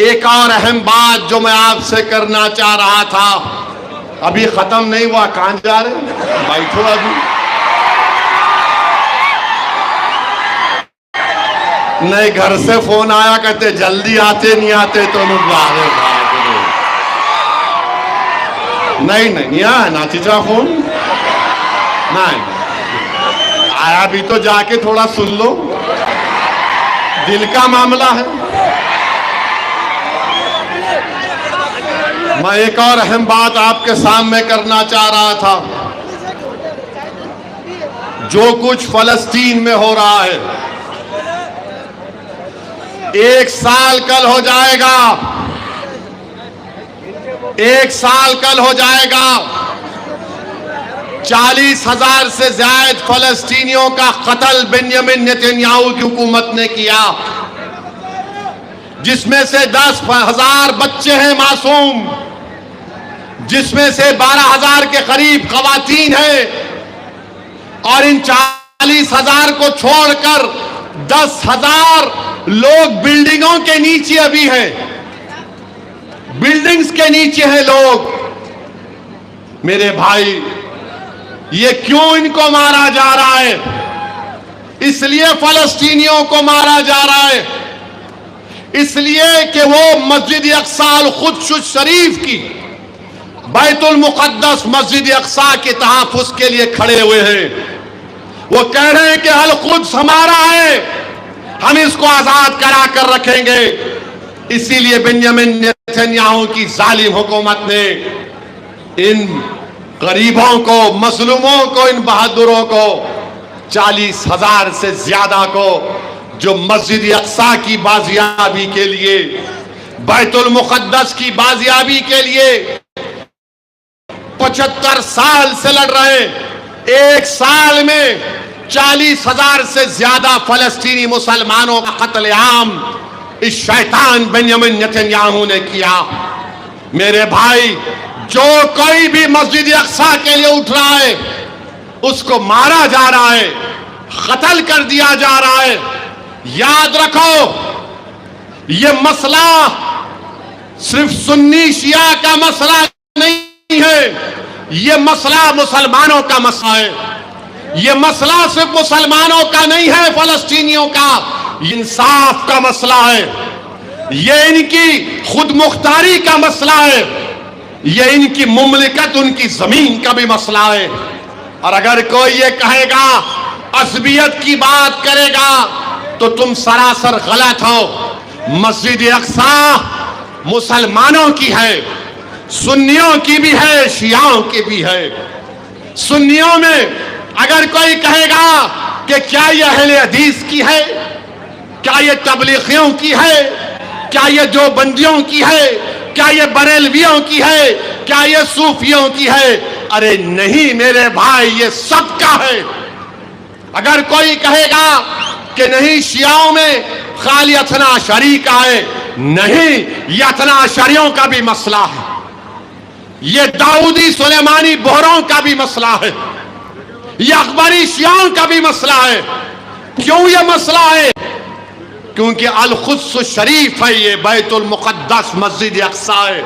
एक और अहम बात जो मैं आपसे करना चाह रहा था, अभी खत्म नहीं हुआ। कहां जा रहे हैं? बैठो अभी। नहीं, घर से फोन आया, कहते जल्दी आते नहीं आते तो नहीं नहीं आया ना चीचा फोन नहीं आया। भी तो जाके थोड़ा सुन लो, दिल का मामला है। मैं एक और अहम बात आपके सामने करना चाह रहा था। जो कुछ फलस्तीन में हो रहा है, 1 साल कल हो जाएगा, 1 साल कल हो जाएगा। 40,000 से ज्यादा फलस्तीनियों का कत्ल बेंजामिन नेतन्याहू की हुकूमत ने किया, जिसमें से 10,000 बच्चे हैं मासूम, जिसमें से 12,000 के करीब खवातीन हैं। और इन 40,000 को छोड़कर 10,000 लोग बिल्डिंगों के नीचे अभी हैं, बिल्डिंग्स के नीचे हैं लोग। मेरे भाई, ये क्यों इनको मारा जा रहा है? इसलिए फलस्तीनियों को मारा जा रहा है, इसलिए कि वो मस्जिद अक्सा अल कुद्स शरीफ की, बैतुल मुक़द्दस मस्जिद अक्सा के तहफ़्फ़ुज़ के लिए खड़े हुए हैं। वो कह रहे हैं कि अल कुद्स हमारा है, हम इसको आजाद करा कर रखेंगे। इसीलिए बेंजामिन नेतन्याहू की जालिम हुकूमत ने इन गरीबों को, मजलूमों को, इन बहादुरों को, 40,000 से ज्यादा को, जो मस्जिद अक्सा की बाजियाबी के लिए, बैतुल मुक़द्दस की बाजियाबी के लिए 75 साल से लड़ रहे, 1 साल में 40,000 से ज्यादा फलस्तीनी मुसलमानों का कत्लेआम इस शैतान बेंजामिन नेतन्याहू ने किया। मेरे भाई, जो कोई भी मस्जिद अक्सा के लिए उठ रहा है, उसको मारा जा रहा है, कत्ल कर दिया जा रहा है। याद रखो, यह मसला सिर्फ सुन्नी शिया का मसला नहीं है, यह मसला मुसलमानों का मसला है। यह मसला सिर्फ मुसलमानों का नहीं है, फलस्तीनियों का इंसाफ का मसला है। यह इनकी खुद मुख्तारी का मसला है, यह इनकी मुमलिकत, उनकी जमीन का भी मसला है। और अगर कोई ये कहेगा, असबियत की बात करेगा, तो तुम सरासर गलत हो। मस्जिद अक्सा मुसलमानों की है, सुन्नियों की भी है, शियाओं की भी है। सुन्नियों में अगर कोई कहेगा कि क्या यह अहले हदीस की है, क्या यह तबलीगियों की है, क्या यह देवबंदियों की है, क्या यह बरेलवियों की है, क्या यह सूफियों की है? अरे नहीं मेरे भाई, ये सबका है। अगर कोई कहेगा कि नहीं शियाओं में खाली अथना शरी का है, नहीं, यह अथना शरियों का भी मसला है, यह दाऊदी सुलेमानी बोहरों का भी मसला है, यह अकबरी शियाओं का भी मसला है। क्यों यह मसला है? क्योंकि अल कुद्स शरीफ है, ये बैतुल मुक़द्दस मस्जिद अक्सा है।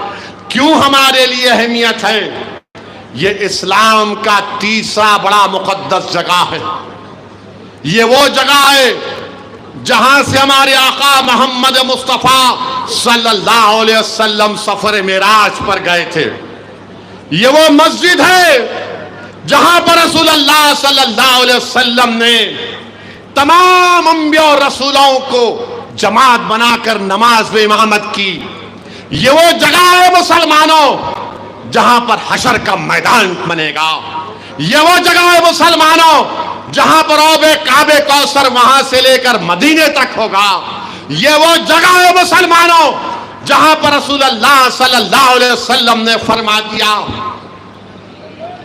क्यों हमारे लिए अहमियत है? ये इस्लाम का तीसरा बड़ा मुक़द्दस जगह है। ये वो जगह है जहां से हमारे आका मोहम्मद मुस्तफ़ा सल्लल्लाहु अलैहि वसल्लम सफर मेराज पर गए थे। ये वो मस्जिद है जहां पर रसूलुल्लाह सल्लल्लाहु अलैहि वसल्लम ने तमाम अंबिया और रसूलों को जमात बनाकर नमाज में इमामत की। ये वो जगह है मुसलमानों जहां पर हशर का मैदान बनेगा। ये वो जगह है मुसलमानों जहां पर औबे काबे कौसर वहां से लेकर मदीने तक होगा। ये वो जगह है मुसलमानों जहां पर रसूलुल्लाह सल्लल्लाहु अलैहि वसल्लम ने फरमा दिया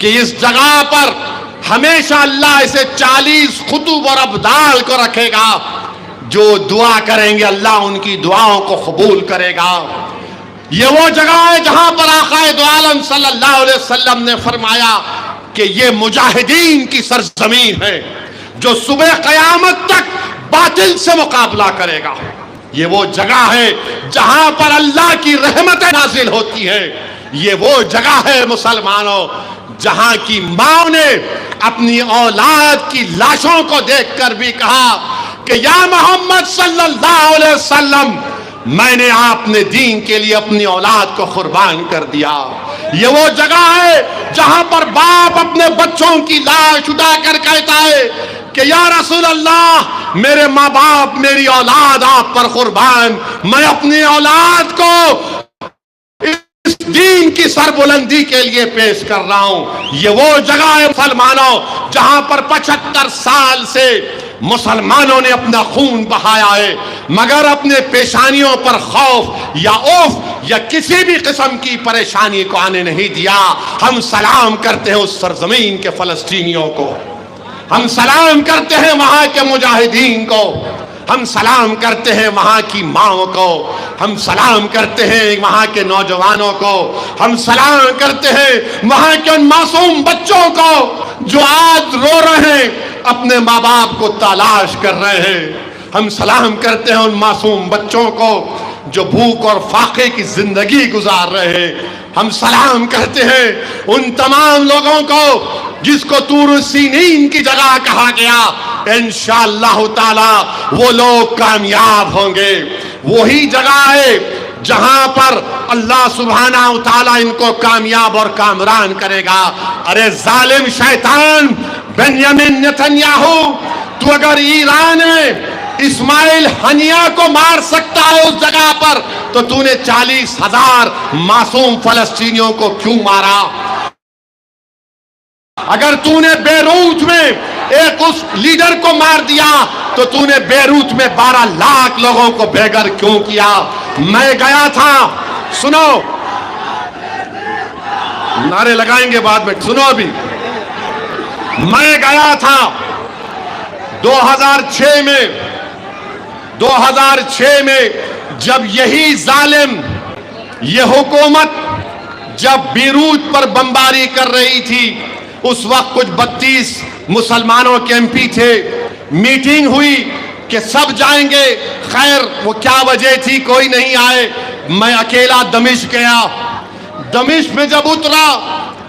कि इस जगह पर हमेशा अल्लाह इसे 40 खुतूब और अब्दाल को रखेगा। जो दुआ करेंगे अल्लाह उनकी दुआओं को कबूल करेगा। ये वो जगह है जहां पर आकाए दो आलम सल्लल्लाहु अलैहि वसल्लम ने फरमाया कि ये मुजाहिदीन की सरजमीन है जो सुबह क़यामत तक बातिल से मुकाबला करेगा। ये वो जगह है जहां पर अल्लाह की रहमतें नाजिल होती है। ये वो जगह है मुसलमानों जहां की मां ने अपनी औलाद की लाशों को देखकर भी कहा कि या मोहम्मद सल्लल्लाहु अलैहि वसल्लम, मैंने आपने दीन के लिए अपनी औलाद को कुर्बान कर दिया। ये वो जगह है जहां पर बाप अपने बच्चों की लाश उठाकर कहता है कि या रसूल अल्लाह, मेरे माँ बाप, मेरी औलाद आप पर कुर्बान, मैं अपनी औलाद को इस दीन की सरबुलंदी के लिए पेश कर रहा हूं। ये वो जगह है मुसलमानों जहां पर 75 साल से मुसलमानों ने अपना खून बहाया है, मगर अपने पेशानियों पर खौफ या औफ या किसी भी किस्म की परेशानी को आने नहीं दिया। हम सलाम करते हैं उस सरजमीन के फलस्तीनियों को, हम सलाम करते हैं वहां के मुजाहिदीन को, हम सलाम करते हैं वहां की माओ को, हम सलाम करते हैं वहां के नौजवानों को, हम सलाम करते हैं वहां के उन मासूम बच्चों को जो आज रो रहे हैं, अपने माँ बाप को तलाश कर रहे हैं। हम सलाम करते हैं उन मासूम बच्चों को जो भूख और फाके की जिंदगी गुजार रहे हैं। हम सलाम करते हैं उन तमाम लोगों को जिसको तूर सीनीन की जगह कहा गया। इंशाअल्लाह ताला वो लोग कामयाब होंगे। वही जगह है जहां पर अल्लाह सुब्हाना व तआला इनको कामयाब और कामरान करेगा। अरे जालिम शैतान बेंयामिन नेतन्याहू, तू अगर ईरान में इस्माइल हनिया को मार सकता है उस जगह पर, तो तूने 40,000 मासूम फलस्तीनियों को क्यों मारा? अगर तूने बेरूत में एक उस लीडर को मार दिया, तो तूने बेरूत में 12 लाख लोगों को बेघर क्यों किया? मैं गया था, सुनो, नारे लगाएंगे बाद में, सुनो अभी। मैं गया था 2006 में जब यही जालिम, ये हुकूमत जब बीरूत पर बमबारी कर रही थी, उस वक्त कुछ 32 मुसलमानों के एमपी थे। मीटिंग हुई कि सब जाएंगे, खैर वो क्या वजह थी कोई नहीं आए। मैं अकेला दमिश्क गया। दमिश्क में जब उतरा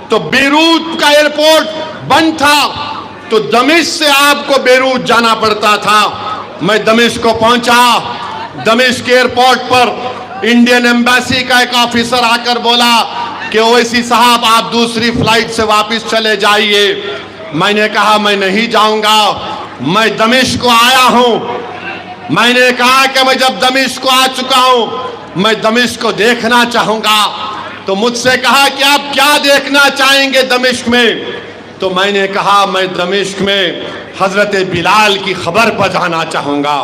तो बीरूत का एयरपोर्ट बंद था, तो दमिश्क से आपको बीरूत जाना पड़ता था। मैं दमिश्क को पहुंचा। दमिश्क एयरपोर्ट पर इंडियन एम्बेसी का एक ऑफिसर आकर बोला कि ओवैसी साहब, आप दूसरी फ्लाइट से वापस चले जाइए। मैंने कहा मैं नहीं जाऊंगा, मैं दमिश्क को आया हूं। मैंने कहा कि मैं जब दमिश्क को आ चुका हूं, मैं दमिश्क को देखना चाहूंगा। तो मुझसे कहा कि आप क्या देखना चाहेंगे दमिश्क में? तो मैंने कहा मैं दमिश्क में हजरत बिलाल की खबर पर जाना चाहूंगा।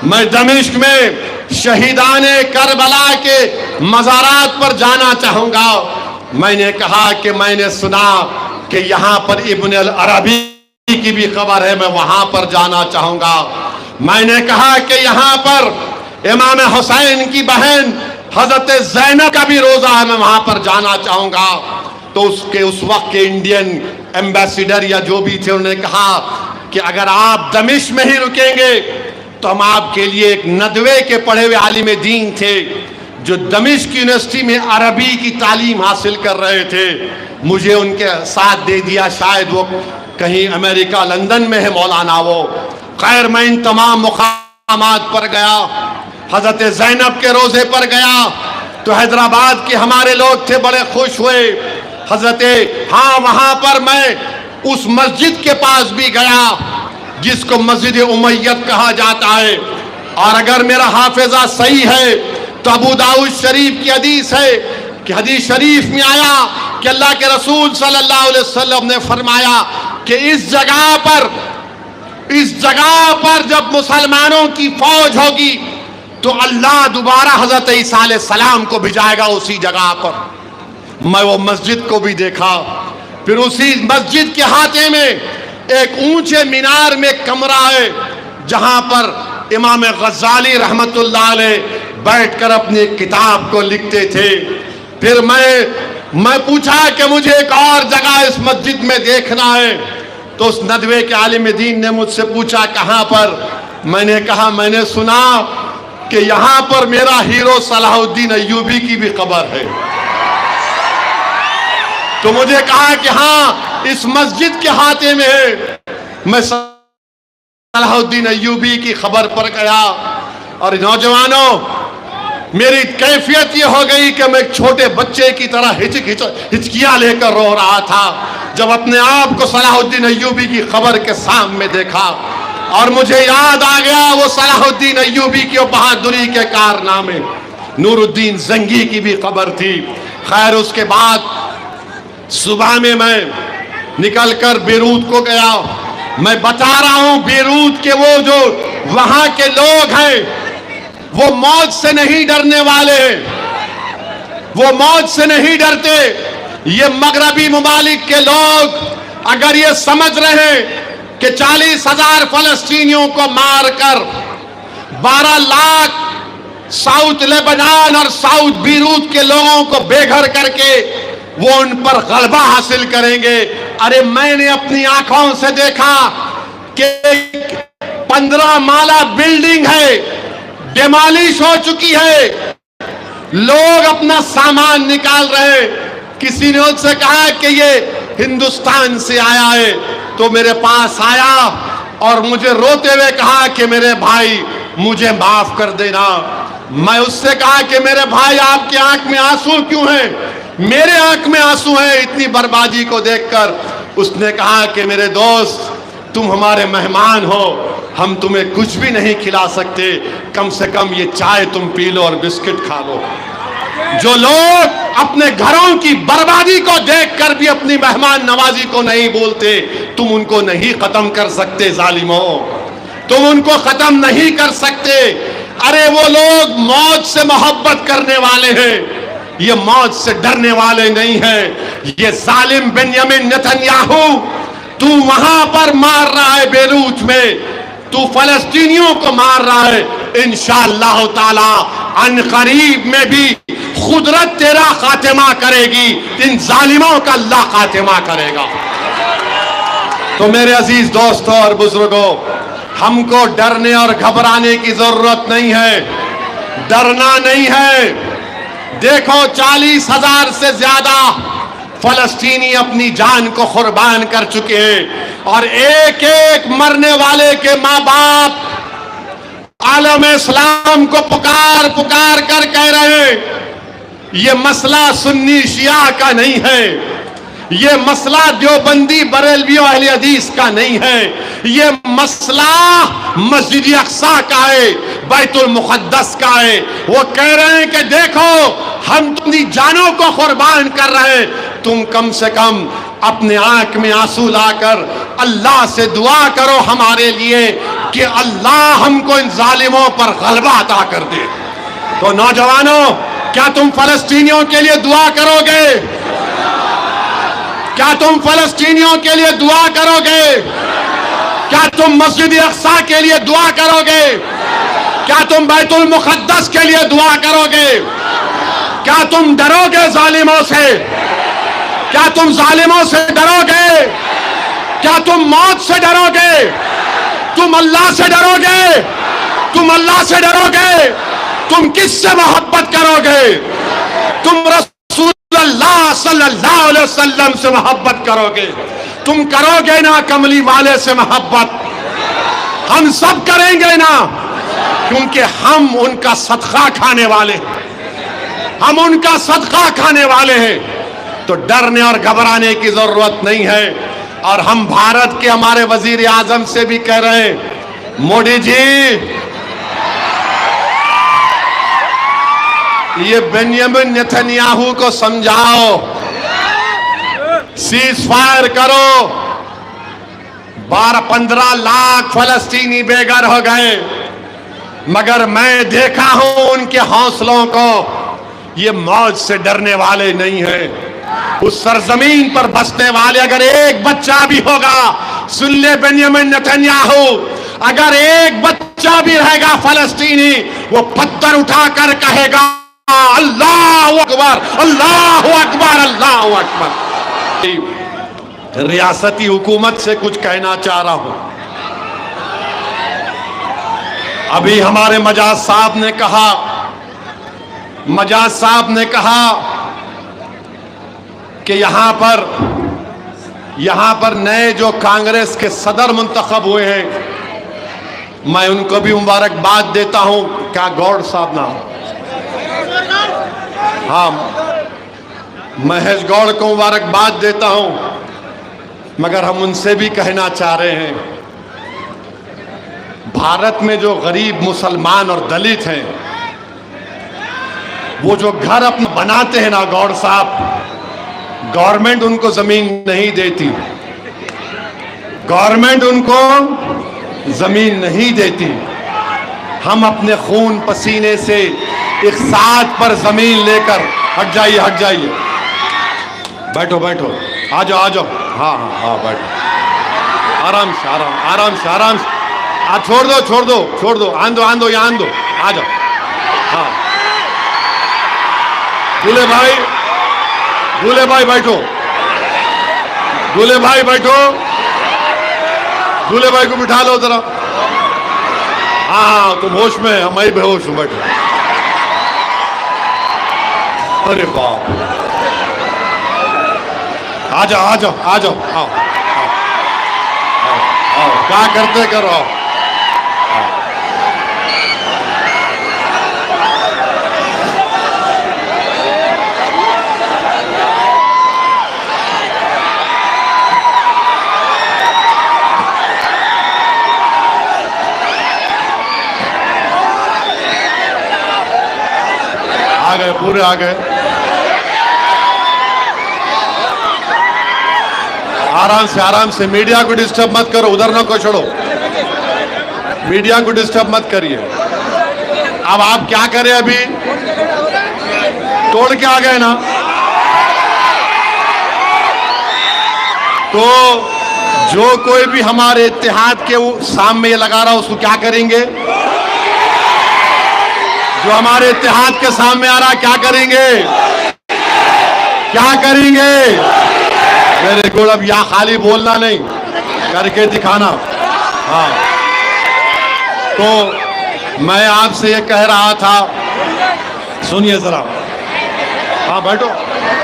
मैं दमिश्क में शहीदाने करबला के मज़ारात पर जाना चाहूंगा। मैंने कहा कि मैंने सुना कि यहाँ पर इब्न अल अरबी की भी खबर है, मैं वहां पर जाना चाहूंगा। मैंने कहा कि यहाँ पर इमाम हुसैन की बहन हजरत ज़ैनब का भी रोजा है, मैं वहां पर जाना चाहूंगा। तो उस वक्त के इंडियन एम्बेसडर या जो भी थे, उन्होंने कहा कि अगर आप दमिश्क में ही रुकेंगे तो हम आपके लिए, एक नदवे के पढ़े हुए आलिम दीन थे जो दमिश्क यूनिवर्सिटी में अरबी की तालीम हासिल कर रहे थे, मुझे उनके साथ दे दिया। शायद वो कहीं अमेरिका लंदन में है मौलाना वो। खैर मैं इन तमाम मुकामात पर गया। हजरत ज़ैनब के रोजे पर गया तो हैदराबाद के हमारे लोग थे, बड़े खुश हुए। हाँ, वहां पर मैं उस मस्जिद के पास भी गया जिसको मस्जिद उमैयद कहा जाता है। और अगर मेरा हाफिजा सही है तो अबू दाऊद शरीफ की हदीस है कि हदीस शरीफ में आया कि अल्लाह के रसूल सल्लल्लाहु अलैहि वसल्लम ने फरमाया कि इस जगह पर जब मुसलमानों की फौज होगी तो अल्लाह दोबारा हजरत ईसा अलैहि सलाम को भिजाएगा उसी जगह पर। मैं वो मस्जिद को भी देखा, फिर उसी मस्जिद के हाथे में एक ऊंचे मीनार में कमरा है जहां पर इमाम गज़ाली रहमतुल्लाह अलैह बैठकर अपनी किताब को लिखते थे। फिर मैं पूछा कि मुझे एक और जगह इस मस्जिद में देखना है, तो उस नदवे के आलिम दीन ने मुझसे पूछा कहां पर। मैंने कहा मैंने सुना कि यहां पर मेरा हीरो सलाहुद्दीन अय्यूबी की भी कब्र है। तो मुझे कहा कि हाँ इस मस्जिद के हाथे में है। मैं सलाहुद्दीन अय्यूबी की खबर पर गया और नौजवानों मेरी कैफियत ये हो गई कि मैं एक छोटे बच्चे की तरह हिचकियां लेकर रो रहा था जब अपने आप को सलाहुद्दीन अय्यूबी की खबर के सामने देखा। और मुझे याद आ गया वो सलाहुद्दीन अय्यूबी की बहादुरी के कारनामे। नूरुद्दीन जंगी की भी खबर थी। खैर उसके बाद सुबह में मैं निकलकर बेरूत को गया। मैं बता रहा हूं बेरूत के वो जो वहां के लोग हैं वो मौत से नहीं डरने वाले हैं, वो मौत से नहीं डरते। ये मगरबी ममालिक के लोग अगर ये समझ रहे हैं कि 40,000 फलस्तीनियों को मारकर 12 लाख साउथ लेबनान और साउथ बीरूत के लोगों को बेघर करके वो उन पर गलबा हासिल करेंगे। अरे मैंने अपनी आंखों से देखा कि 15 माला बिल्डिंग है, डिमोलिश हो चुकी है, लोग अपना सामान निकाल रहे। किसी ने उनसे कहा कि ये हिंदुस्तान से आया है, तो मेरे पास आया और मुझे रोते हुए कहा कि मेरे भाई मुझे माफ कर देना। मैं उससे कहा कि मेरे भाई आपकी आंख में आंसू क्यों हैं? मेरे आंख में आंसू हैं इतनी बर्बादी को देखकर। उसने कहा कि मेरे दोस्त तुम हमारे मेहमान हो, हम तुम्हें कुछ भी नहीं खिला सकते, कम से कम ये चाय तुम पी लो और बिस्किट खा लो। जो लोग अपने घरों की बर्बादी को देखकर भी अपनी मेहमान नवाजी को नहीं बोलते, तुम उनको नहीं खत्म कर सकते जालिमों, तुम उनको खत्म नहीं कर सकते। अरे वो लोग मौत से मोहब्बत करने वाले हैं, ये मौत से डरने वाले नहीं हैं। ये जालिम बेंयामिन नेतन्याहू तू वहां पर मार रहा है बेरूत में, तू फलस्तीनियों को मार रहा है। इंशाअल्लाह ताला अन करीब में भी खुदरत तेरा खातिमा करेगी, इन जालिमों का अल्लाह खातिमा करेगा। तो मेरे अजीज दोस्तों और बुजुर्गों, हमको डरने और घबराने की जरूरत नहीं है, डरना नहीं है। देखो 40,000 से ज्यादा फलस्तीनी अपनी जान को कुर्बान कर चुके हैं और एक एक मरने वाले के माँ बाप आलम इस्लाम को पुकार पुकार कर कह रहे हैं ये मसला सुन्नी शिया का नहीं है, ये मसला देवबंदी बरेलवियों अहले हदीस का नहीं है, ये मसला मस्जिद अक्सा का है, बैतुल मुक़द्दस का है। वो कह रहे हैं कि देखो हम तुम्हारी जानों को कुर्बान कर रहे हैं, तुम कम से कम अपने आंख में आंसू लाकर अल्लाह से दुआ करो हमारे लिए कि अल्लाह हमको इन जालिमों पर गलबा अता कर दे। तो नौजवानों, क्या तुम फलस्तीनियों के लिए दुआ करोगे? क्या तुम फलस्तीनियों के लिए दुआ करोगे? क्या तुम मस्जिद अक्सा के लिए दुआ करोगे? क्या तुम बैतुल मुक़द्दस के लिए दुआ करोगे? क्या तुम डरोगे जालिमों से? क्या तुम जालिमों से डरोगे? क्या तुम मौत से डरोगे? तुम अल्लाह से डरोगे? तुम अल्लाह से डरोगे? तुम किससे मोहब्बत करोगे? तुम रसूल अल्लाह सल्लल्लाहु अलैहि वसल्लम से मोहब्बत करोगे। तुम करोगे ना कमली वाले से मोहब्बत? हम सब करेंगे ना, क्योंकि हम उनका सदका खाने वाले, हम उनका सदका खाने वाले हैं। तो डरने और घबराने की जरूरत नहीं है। और हम भारत के हमारे वजीर आजम से भी कह रहे हैं, मोदी जी ये बेंयामिन नेतन्याहू को समझाओ, सीज फायर करो। 12-15 लाख फलस्तीनी बेघर हो गए, मगर मैं देखा हूं उनके हौसलों को, ये मौत से डरने वाले नहीं हैं। उस सरजमीन पर बसने वाले अगर एक बच्चा भी होगा, सुन ले बेंजामिन नेतन्याहू, अगर एक बच्चा भी रहेगा फलस्तीनी, वो पत्थर उठाकर कहेगा अल्लाहू अकबर, अल्लाहू अकबर, अल्लाहू अकबर। रियासती हुकूमत से कुछ कहना चाह रहा हूं। अभी हमारे मजाज साहब ने कहा कि यहां पर नए जो कांग्रेस के सदर मुंतखब हुए हैं, मैं उनको भी मुबारकबाद देता हूं। क्या गौड़ साहब नाम? हाँ, महेश गौड़ को मुबारकबाद देता हूं, मगर हम उनसे भी कहना चाह रहे हैं, भारत में जो गरीब मुसलमान और दलित हैं, वो जो घर अपना बनाते हैं ना गौड़ साहब, गवर्नमेंट उनको जमीन नहीं देती, गवर्नमेंट उनको जमीन नहीं देती। हम अपने खून पसीने से एक साथ पर जमीन लेकर, हट जाइए, बैठो, आ जाओ, हाँ, बैठो, आराम से, छोड़ दो, आन दो, यहाँ आन दो, आ जाओ। हाँ, दूल्हे भाई बैठो, दूल्हे भाई को बिठा लो जरा। हाँ, तुम होश में, मैं बेहोश हूं, बैठो। अरे बाप, आ जाओ, आओ, क्या करते करो। पूरे आ गए। आराम से मीडिया को डिस्टर्ब मत करो, उधर ना को छोड़ो, मीडिया को डिस्टर्ब मत करिए। अब आप क्या करें, अभी तोड़ के आ गए ना, तो जो कोई भी हमारे इत्तेहाद के सामने ये लगा रहा, उसको क्या करेंगे? जो हमारे इत्तेहाद के सामने आ रहा, क्या करेंगे? मेरे को अब यहाँ खाली बोलना नहीं, करके दिखाना। हाँ, तो मैं आपसे ये कह रहा था, सुनिए जरा। हाँ, बैठो।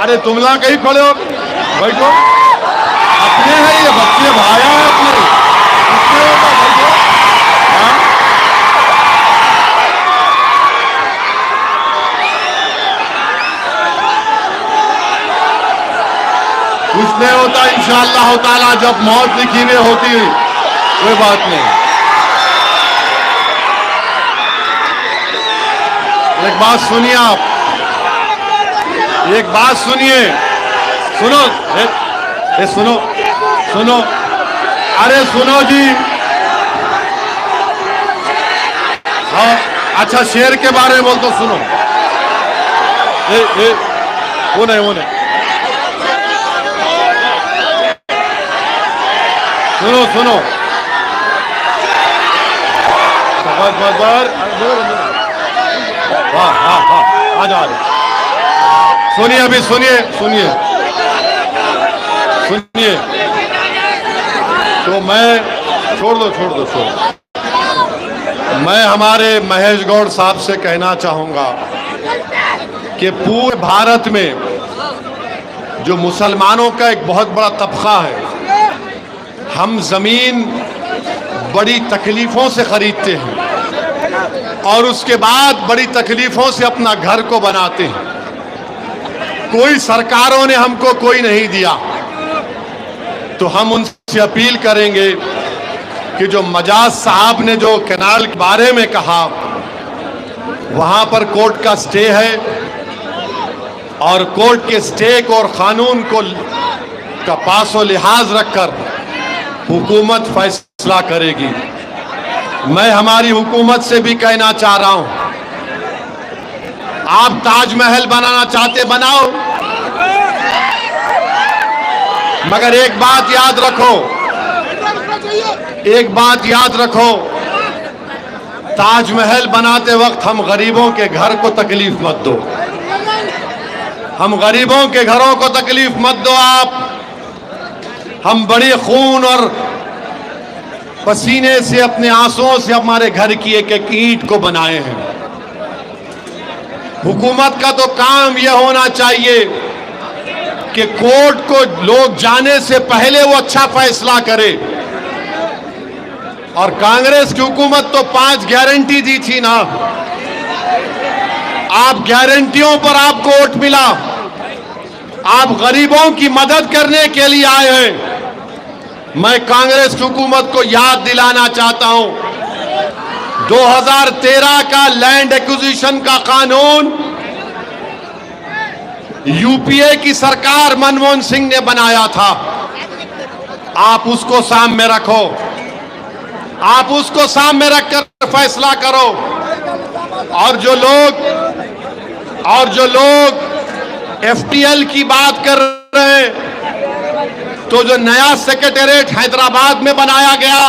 अरे तुम लोग कहीं खड़े हो, बैठो। अपने हैं ये बच्चे, भाया है अपने, बैठो। हाँ, कुछ नहीं होता, इंशाअल्लाह ताला जब मौत लिखी हुई होती, कोई बात नहीं। एक बात सुनिए आप, सुनो, अरे सुनो जी। हाँ, अच्छा, शेर के बारे में बोल तो सुनो। वो नहीं, सुनो। हाँ, आ जाओ। सुनिए, अभी सुनिए। तो मैं छोड़ दो। मैं हमारे महेश गौड़ साहब से कहना चाहूंगा कि पूरे भारत में जो मुसलमानों का एक बहुत बड़ा तबका है, हम जमीन बड़ी तकलीफों से खरीदते हैं और उसके बाद बड़ी तकलीफों से अपना घर को बनाते हैं। कोई सरकारों ने हमको कोई नहीं दिया, तो हम उनसे अपील करेंगे कि जो मजाज साहब ने जो कैनाल के बारे में कहा, वहां पर कोर्ट का स्टे है और कोर्ट के स्टे को और कानून को का पासो लिहाज रखकर हुकूमत फैसला करेगी। मैं हमारी हुकूमत से भी कहना चाह रहा हूं, आप ताजमहल बनाना चाहते बनाओ, मगर एक बात याद रखो, एक बात याद रखो, ताजमहल बनाते वक्त हम गरीबों के घर को तकलीफ मत दो, हम गरीबों के घरों को तकलीफ मत दो आप। हम बड़े खून और पसीने से, अपने आंसुओं से हमारे घर की एक एक ईंट को बनाए हैं। हुकूमत का तो काम यह होना चाहिए कि कोर्ट को लोग जाने से पहले वो अच्छा फैसला करे। और कांग्रेस की हुकूमत तो 5 गारंटी दी थी ना, आप गारंटियों पर आपको वोट मिला, आप गरीबों की मदद करने के लिए आए हैं। मैं कांग्रेस की हुकूमत को याद दिलाना चाहता हूं, 2013 का लैंड एक्विजिशन का कानून यूपीए की सरकार मनमोहन सिंह ने बनाया था। आप उसको सामने रखो, आप उसको सामने रखकर फैसला करो। और जो लोग एफटीएल की बात कर रहे हैं, तो जो नया सेक्रेटेरिएट हैदराबाद में बनाया गया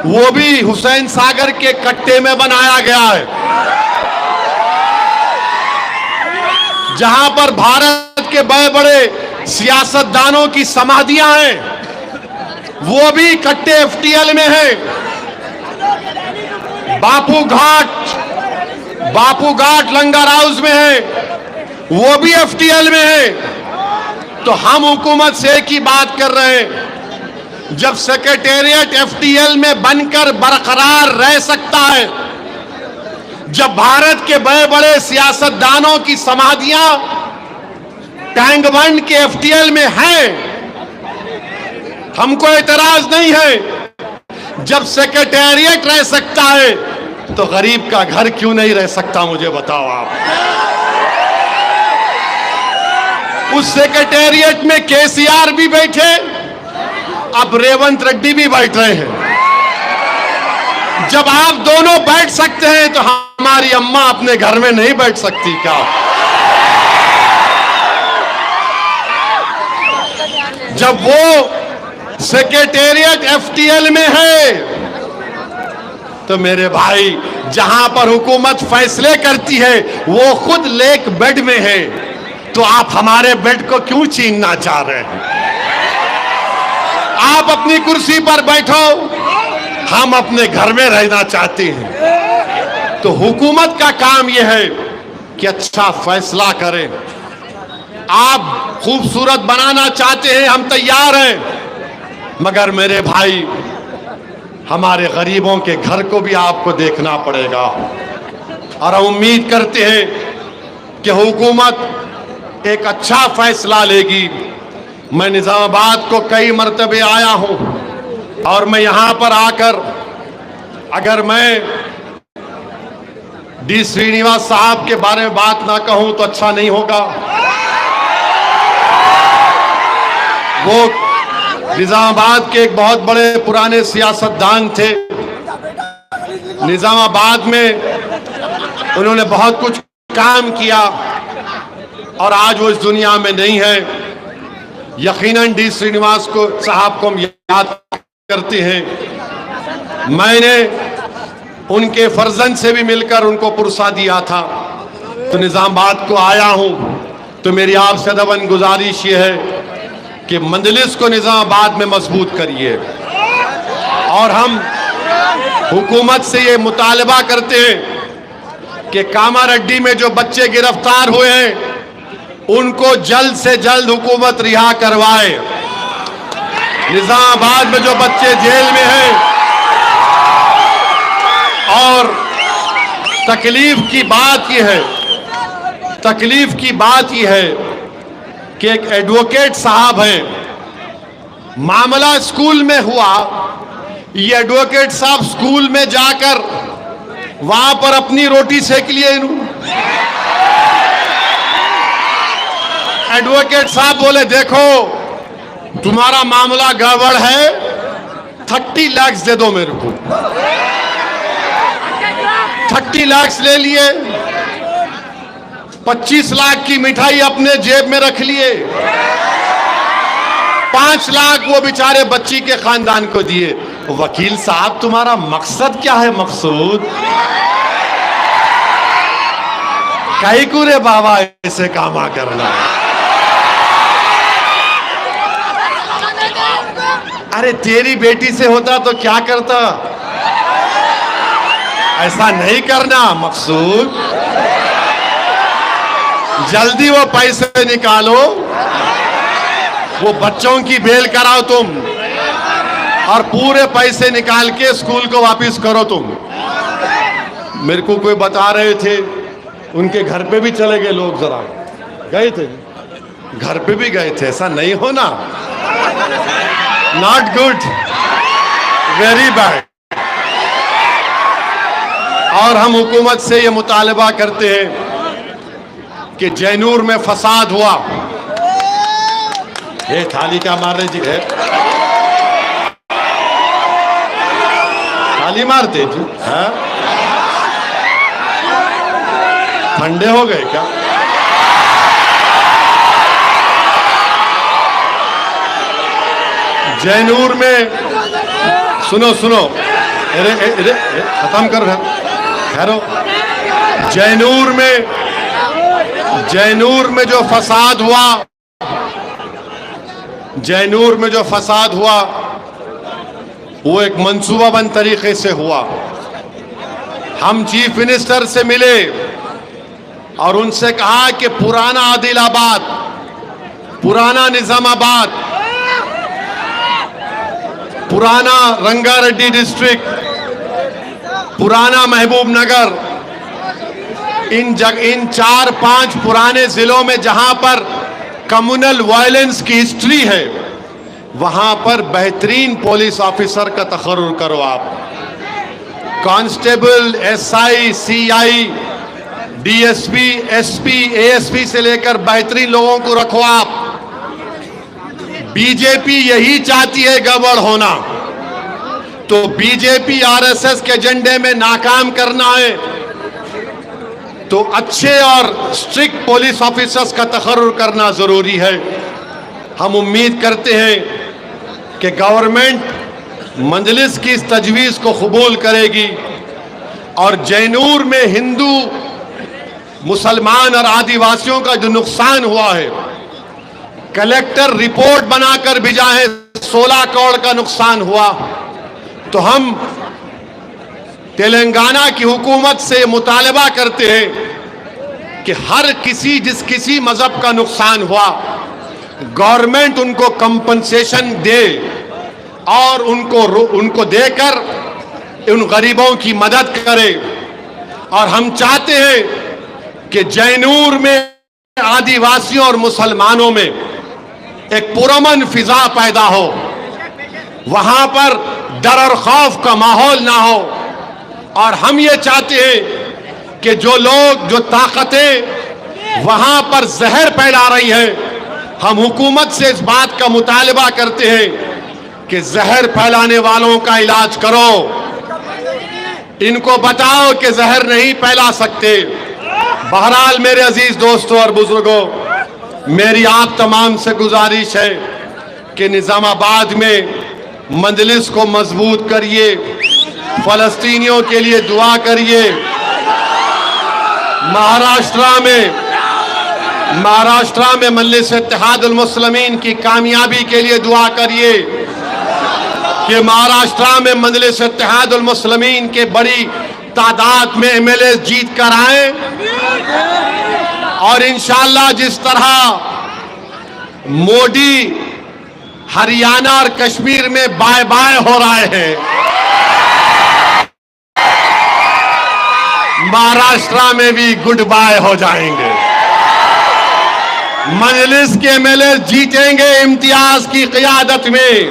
वो भी हुसैन सागर के कट्टे में बनाया गया है, जहां पर भारत के बड़े बड़े सियासतदानों की समाधियां हैं, वो भी कट्टे एफटीएल में है। बापू घाट लंगर हाउस में है, वो भी एफटीएल में है। तो हम हुकूमत से एक ही बात कर रहे हैं, जब सेक्रेटेरिएट एफटीएल में बनकर बरकरार रह सकता है, जब भारत के बड़े बड़े सियासतदानों की समाधियां टैंक बंड के एफटीएल में हैं, हमको एतराज नहीं है। जब सेक्रेटेरिएट रह सकता है तो गरीब का घर क्यों नहीं रह सकता, मुझे बताओ आप। उस सेक्रेटेरिएट में केसीआर भी बैठे, अब रेवंत रेड्डी भी बैठ रहे हैं। जब आप दोनों बैठ सकते हैं तो हमारी अम्मा अपने घर में नहीं बैठ सकती क्या? जब वो सेक्रेटेरिएट एफटीएल में है, तो मेरे भाई, जहां पर हुकूमत फैसले करती है वो खुद लेक बेड में है, तो आप हमारे बेड को क्यों छीनना चाह रहे हैं? आप अपनी कुर्सी पर बैठो, हम अपने घर में रहना चाहते हैं। तो हुकूमत का काम यह है कि अच्छा फैसला करें। आप खूबसूरत बनाना चाहते हैं, हम तैयार हैं, मगर मेरे भाई, हमारे गरीबों के घर को भी आपको देखना पड़ेगा। और हम उम्मीद करते हैं कि हुकूमत एक अच्छा फैसला लेगी। मैं निजामाबाद को कई मरतबे आया हूं, और मैं यहां पर आकर अगर मैं डी श्रीनिवास साहब के बारे में बात ना कहूं तो अच्छा नहीं होगा। वो निजामाबाद के एक बहुत बड़े पुराने सियासतदान थे। निजामाबाद में उन्होंने बहुत कुछ काम किया और आज वो इस दुनिया में नहीं है। यकीनन डी श्रीनिवास को साहब को हम याद करते हैं। मैंने उनके फर्जंद से भी मिलकर उनको पुरसा दिया था। तो निजामाबाद को आया हूं, तो मेरी आपसे दवन गुजारिश ये है कि मंजलिस को निजामाबाद में मजबूत करिए। और हम हुकूमत से ये मुतालबा करते हैं कि कामारेड्डी में जो बच्चे गिरफ्तार हुए हैं उनको जल्द से जल्द हुकूमत रिहा करवाए। निजामाबाद में जो बच्चे जेल में हैं, और तकलीफ की बात यह है, तकलीफ की बात यह है कि एक एडवोकेट साहब हैं, मामला स्कूल में हुआ। ये एडवोकेट साहब स्कूल में जाकर वहां पर अपनी रोटी सेक लिए। एडवोकेट साहब बोले, देखो तुम्हारा मामला गड़बड़ है, 30 लाख दे दो मेरे को। 30 लाख ले लिए, 25 लाख की मिठाई अपने जेब में रख लिए। 5 लाख वो बेचारे बच्ची के खानदान को दिए। वकील साहब तुम्हारा मकसद क्या है? मकसूद कई कुरे बाबा ऐसे कामा करना। अरे तेरी बेटी से होता तो क्या करता? ऐसा नहीं करना मकसूद। जल्दी वो पैसे निकालो, वो बच्चों की बेल कराओ तुम, और पूरे पैसे निकाल के स्कूल को वापस करो तुम। मेरे को कोई बता रहे थे उनके घर पे भी चले गए लोग, जरा गए थे, घर पे भी गए थे। ऐसा नहीं होना, नॉट गुड, वेरी बैड। और हम हुकूमत से ये मुतालबा करते हैं कि जैनूर में फसाद हुआ। ये थाली क्या मार रहे जी? है थाली मारते जी? हाँ, ठंडे हो गए क्या? जैनूर में सुनो सुनो, अरे अरे खत्म कर रहा खैरो। जैनूर में जो फसाद हुआ, जैनूर में जो फसाद हुआ वो एक मंसूबाबंद तरीके से हुआ। हम चीफ मिनिस्टर से मिले और उनसे कहा कि पुराना आदिलाबाद, पुराना निजामाबाद, पुराना रंगारेड्डी डिस्ट्रिक्ट, पुराना महबूब नगर, इन 4-5 पुराने जिलों में जहां पर कम्युनल वायलेंस की हिस्ट्री है, वहां पर बेहतरीन पुलिस ऑफिसर का तकर्रुर करो आप। Constable, SI, CI, DSP, SP, ASP से लेकर बेहतरीन लोगों को रखो आप। बीजेपी यही चाहती है गड़बड़ होना, तो बीजेपी आरएसएस के एजेंडे में नाकाम करना है तो अच्छे और स्ट्रिक्ट पुलिस ऑफिसर्स का तकर्रुर करना जरूरी है। हम उम्मीद करते हैं कि गवर्नमेंट मजलिस की इस तजवीज को कबूल करेगी और जैनूर में हिंदू, मुसलमान और आदिवासियों का जो नुकसान हुआ है, कलेक्टर रिपोर्ट बनाकर भेजा है 16 करोड़ का नुकसान हुआ, तो हम तेलंगाना की हुकूमत से मुतालबा करते हैं कि हर किसी मजहब का नुकसान हुआ, गवर्नमेंट उनको कंपनसेशन दे और उनको देकर उन गरीबों की मदद करे। और हम चाहते हैं कि जैनूर में आदिवासियों और मुसलमानों में एक पुरअमन फिजा पैदा हो, वहां पर डर और खौफ का माहौल ना हो। और हम ये चाहते हैं कि जो लोग, जो ताकतें वहां पर जहर फैला रही है, हम हुकूमत से इस बात का मुतालबा करते हैं कि जहर फैलाने वालों का इलाज करो, इनको बताओ कि जहर नहीं फैला सकते। बहरहाल मेरे अजीज दोस्तों और बुजुर्गों, मेरी आप तमाम से गुजारिश है कि निजामाबाद में मजलिस को मजबूत करिए, फलस्तीनियों के लिए दुआ करिए। महाराष्ट्र में मजलिस इत्तेहादुल मुस्लिमीन की कामयाबी के लिए दुआ करिए कि महाराष्ट्र में मजलिस इत्तेहादुल मुस्लिमीन के बड़ी तादाद में एमएलए जीत कर आए और इंशाअल्लाह जिस तरह मोदी हरियाणा और कश्मीर में बाय बाय हो रहे हैं, महाराष्ट्र में भी गुड बाय हो जाएंगे। मजलिस के एमएलए जीतेंगे इम्तियाज की क़ियादत में,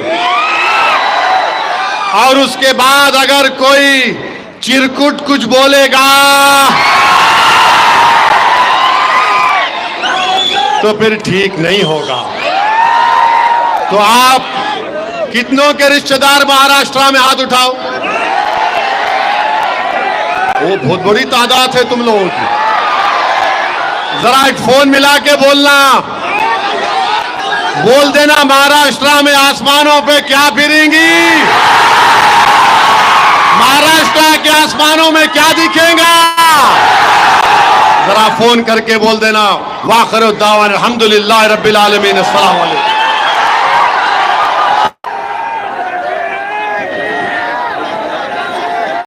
और उसके बाद अगर कोई चिरकुट कुछ बोलेगा तो फिर ठीक नहीं होगा। तो आप कितनों के रिश्तेदार महाराष्ट्र में हाथ उठाओ? वो बहुत बड़ी तादाद है तुम लोगों की। जरा एक फोन मिला के बोलना, बोल देना महाराष्ट्र में आसमानों पे क्या फिरेंगी, महाराष्ट्र के आसमानों में क्या दिखेगा, जरा फोन करके बोल देना। वाखिर दावाना अल्हम्दुलिल्लाह रब्बिल आलमीन। अस्सलाम वालेकुम।